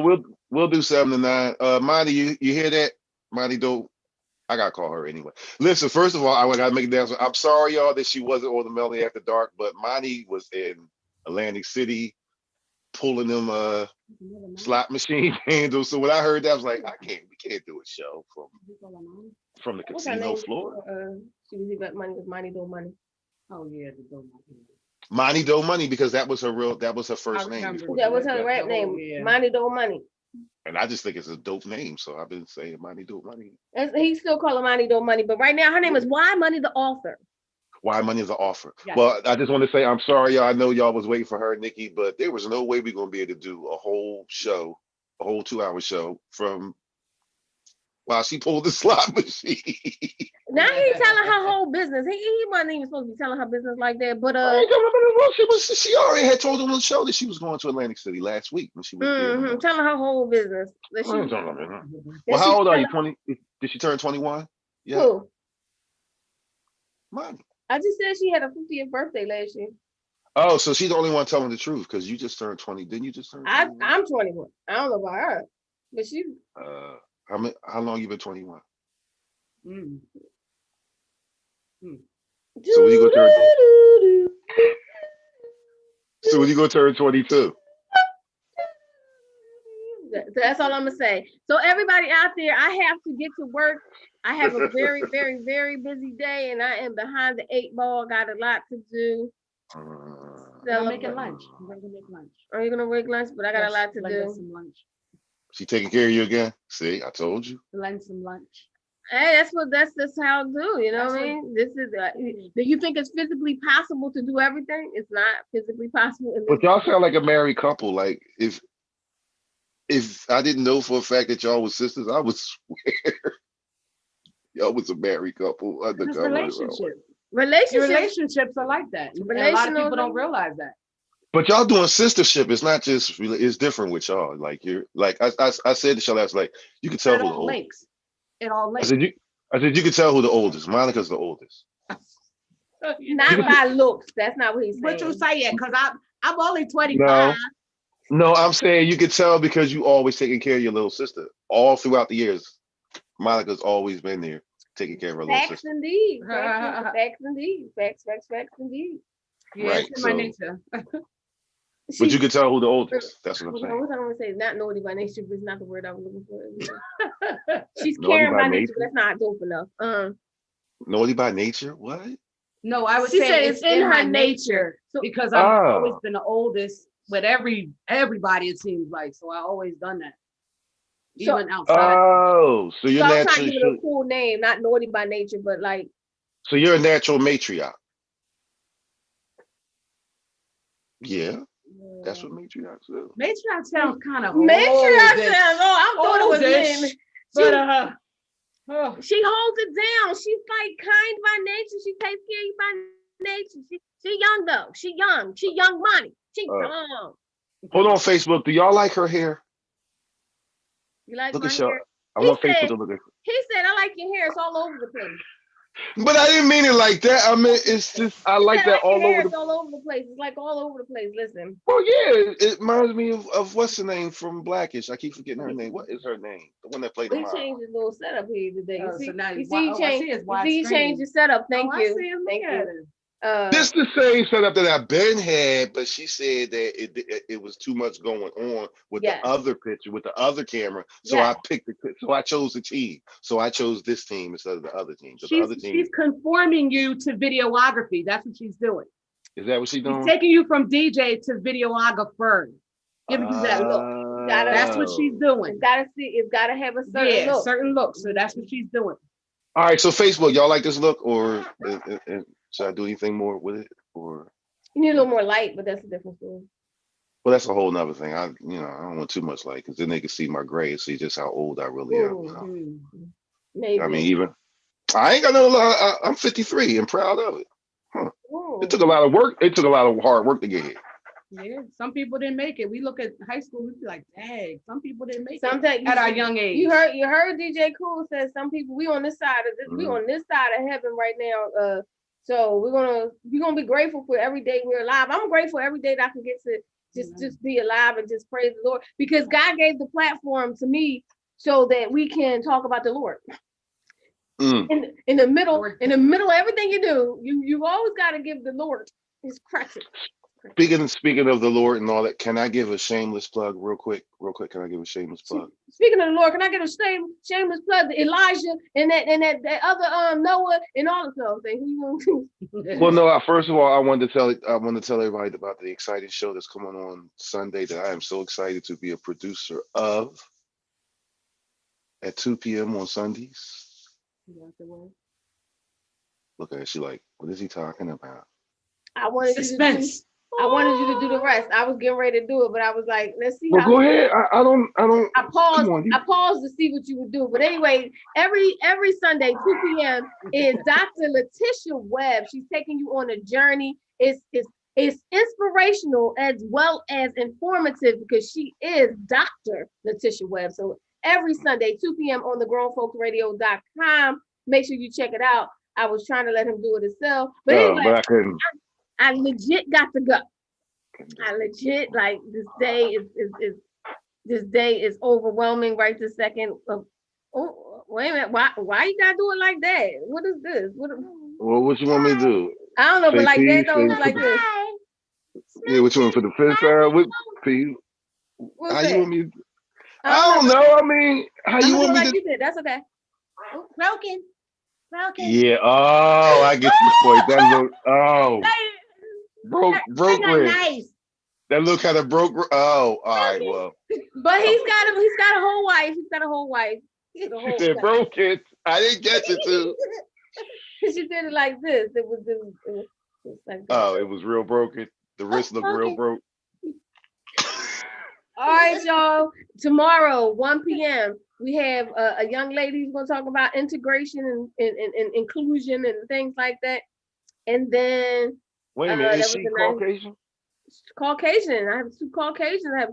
we'll do 7 to 9. Monty, you hear that? Monty, don't. I gotta call her anyway. Listen, first of all, I gotta make it down. I'm sorry, y'all, that she wasn't on the Melody After Dark, but Monty was in Atlantic City pulling them slot machine handles. So when I heard that, I was like, we can't do a show from the What's her casino name? floor. She was Yvette Money with Money Do Money. Oh yeah, the Doe Money. Monty Do Money, because that was her first name. remember. before That she was went her back. rap Oh, name. yeah. Money Do Money. And I just think it's a dope name, so I've been saying Monty Do Money. He still call her Money Do Money, but right now her name is Why Money the Author. Why Money is an offer. Yes. Well, I just want to say I'm sorry, y'all. I know y'all was waiting for her, Nikki, but there was no way we're gonna be able to do a whole show, a whole 2-hour show from while she pulled the slot machine. Now he telling her whole business. He wasn't even supposed to be telling her business like that. But she already had told him on the show that she was going to Atlantic City last week when she was there. Telling her whole business. Well, how old are you? 20? Did she turn 21? Yeah. Who? Money. I just said she had a 50th birthday last year. Oh, so she's the only one telling the truth because you just turned 20. Didn't you just turn 21? I'm 21. I don't know about her, but she. How long you been 21? Mm. So when you go turn. So when you go turn 22. That's all I'm gonna say. So everybody out there, I have to get to work. I have a very, very, very busy day, and I am behind the 8 ball. Got a lot to do. I'm making lunch. I'm going to make lunch. Are you gonna make lunch? But I got a lot to do. Some lunch. She taking care of you again? See, I told you. Blend some lunch. Hey, that's how I do. You know what I mean? This is. Do you think it's physically possible to do everything? It's not physically possible. But y'all sound like a married couple. Like if I didn't know for a fact that y'all was sisters, I would swear y'all was a married couple. Relationships are like that. And a lot of people don't realize that. But y'all doing sistership. It's not just. It's different with y'all. Like you're like I said to y'all last, like you can tell who the oldest. It all links. I said you can tell who the oldest. Monica's the oldest. Not by looks. That's not what he's saying. What you saying? Because I'm only 25. No, I'm saying you could tell because you always taking care of your little sister all throughout the years. Monica's always been there taking care of her little sister. Indeed. Facts indeed. Facts indeed. Yeah, right, it's in my nature. But you can tell who the oldest. That's what I'm saying. What I'm gonna say, not naughty by nature, but it's not the word I was looking for. She's caring by nature, but that's not dope enough. Naughty by nature? What? No, I would say it's in her nature. So, because I've always been the oldest with everybody, it seems like. So I always done that. Even outside. Oh, so you're I'm trying to give it a cool name, not naughty by nature, but like. So you're a natural matriarch. Yeah. That's what matriarch is. Matriarch sounds kind of matriarch sounds. I'm thought it was men. But she holds it down. She's like kind by nature. She takes care of you by nature. She young though. She young money. She young. Hold on, Facebook. Do y'all like her hair? You like look my at hair? I want Facebook to look at. He said, "I like your hair. It's all over the place." But I didn't mean it like that. I mean, it's just I like that all over. It's all over the place. It's like all over the place. Listen. Well, yeah, it reminds me of what's the name from Blackish. I keep forgetting her name. What is her name? The one that played the mom. He changed his little setup here today. So now he changed his setup. Thank you. Thank you. This the same setup that I've been had, but she said that it was too much going on with the other picture, with the other camera. So I I chose the team. So I chose this team instead of the other team. She's conforming you to videography. That's what she's doing. Is that what she's doing? She's taking you from DJ to videographer. Giving you that look. That's what she's doing. It's gotta have a certain look. Certain look. So that's what she's doing. All right, so Facebook, y'all like this look, or should I do anything more with it, or you need a little more light, but that's a different story. Well, that's a whole nother thing. I don't want too much light because then they can see my gray and see just how old I really am. Maybe. I mean, I ain't got no. I'm 53 and proud of it. Huh. It took a lot of work. It took a lot of hard work to get here. Yeah, some people didn't make it. We look at high school, we be like, dang, some people didn't make it at our young age. You heard DJ Kool said some people, we on this side of this, we on this side of heaven right now. So we're gonna be grateful for every day we're alive. I'm grateful every day that I can get to just be alive and just praise the Lord, because God gave the platform to me so that we can talk about the Lord. In the middle of everything you do, you always got to give the Lord his credit. Speaking of the Lord and all that, can I give a shameless plug real quick? Can I give a shameless plug? Speaking of the Lord, can I give a shameless plug to Elijah and that other Noah and all of those things? Well, no. First of all, I want to tell everybody about the exciting show that's coming on Sunday that I am so excited to be a producer of at 2 p.m. on Sundays. Look at her. She like, what is he talking about? I wanted suspense. I wanted you to do the rest. I was getting ready to do it, but I was like, let's see. Well, go ahead. I don't. I paused to see what you would do. But anyway, every Sunday, 2 p.m. is Dr. Letitia Webb. She's taking you on a journey. It's inspirational as well as informative because she is Dr. Letitia Webb. So every Sunday, 2 p.m. on the grownfolksradio.com. Make sure you check it out. I was trying to let him do it himself. But anyway, but I couldn't. I legit got to go. I legit, like, this day is overwhelming right this second. Oh, wait a minute. Why you gotta do it like that? What is this? Well, what you want me to do? I don't know, but like that though, it's like this. Yeah, what you want for the fifth time? What P? How you want me to? I don't know. I mean, how you want me to? You did. That's okay. Oh, broken. Yeah. Oh, I get the point. That look. Broke. Nice. That look kind of broke. Oh, all right. Well, but he's got a whole wife. He's got a whole wife. She said broken. I didn't get it too. She did it like this. It was like this. Oh, it was real broken. The wrist looked real broke. All right, y'all. Tomorrow, 1 p.m. we have a young lady who's going to talk about integration and inclusion and things like that. And then wait a minute, is she Caucasian? Caucasian. I have 2 Caucasians.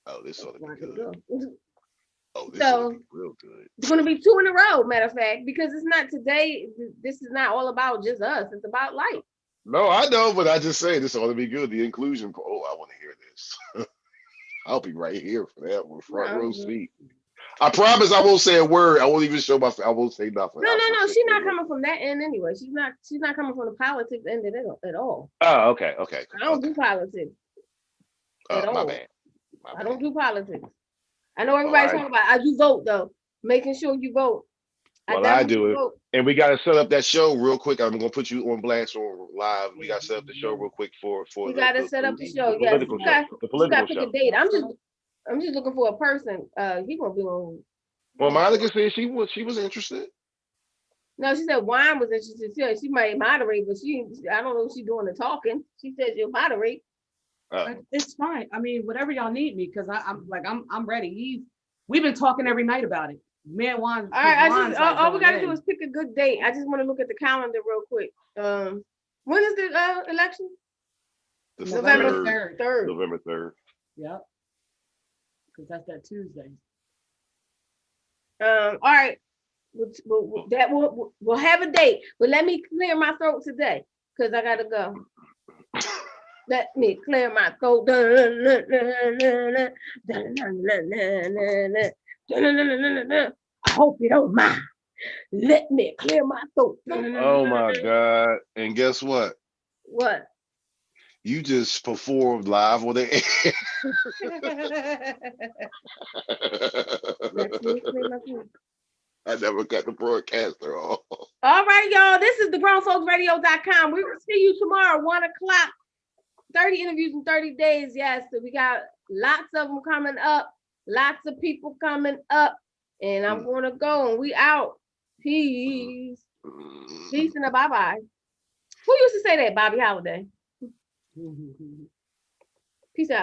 Oh, this ought to be good. Oh, this so be real good. It's going to be 2 in a row, matter of fact, because it's not today. This is not all about just us. It's about life. No, I know, but I just say this ought to be good. The inclusion. Oh, I want to hear this. I'll be right here for that one, front row seat. I promise I won't say a word. I won't even show my. I won't say nothing. No. She's not coming from that end anyway. She's not coming from the politics end at all. Oh, okay. I don't do politics. At all. My bad. I don't do politics. I know everybody's talking about. I do vote though. Making sure you vote. Well, I do it. And we got to set up that show real quick. I'm going to put you on blast or live. We got to set up the show real quick for. We got to set up the show. Yes, the political pick show. a date. I'm just looking for a person. He gonna be on. Well, Monica said she was interested. No, she said Wine was interested. She might moderate, but I don't know if she's doing the talking. She said she'll moderate. It's fine. I mean, whatever y'all need me, because I'm ready. We've been talking every night about it. Man, Juan. All right, all we gotta do is pick a good date. I just want to look at the calendar real quick. When is the election? November 3rd. November 3rd. Yep. Because that's that Tuesday. All right. We'll have a date, but let me clear my throat today because I gotta go. Let me clear my throat. I hope you don't mind. Let me clear my throat. Oh my God. And guess what? What? You just performed live on the air. I never got the broadcaster off. All right, y'all. This is the grownfolksradio.com. We will see you tomorrow, 1 o'clock. 30 interviews in 30 days. Yes, so we got lots of them coming up. Lots of people coming up. And I'm going to go and we out. Peace. Peace and a bye-bye. Who used to say that? Bobby Holiday. Peace out.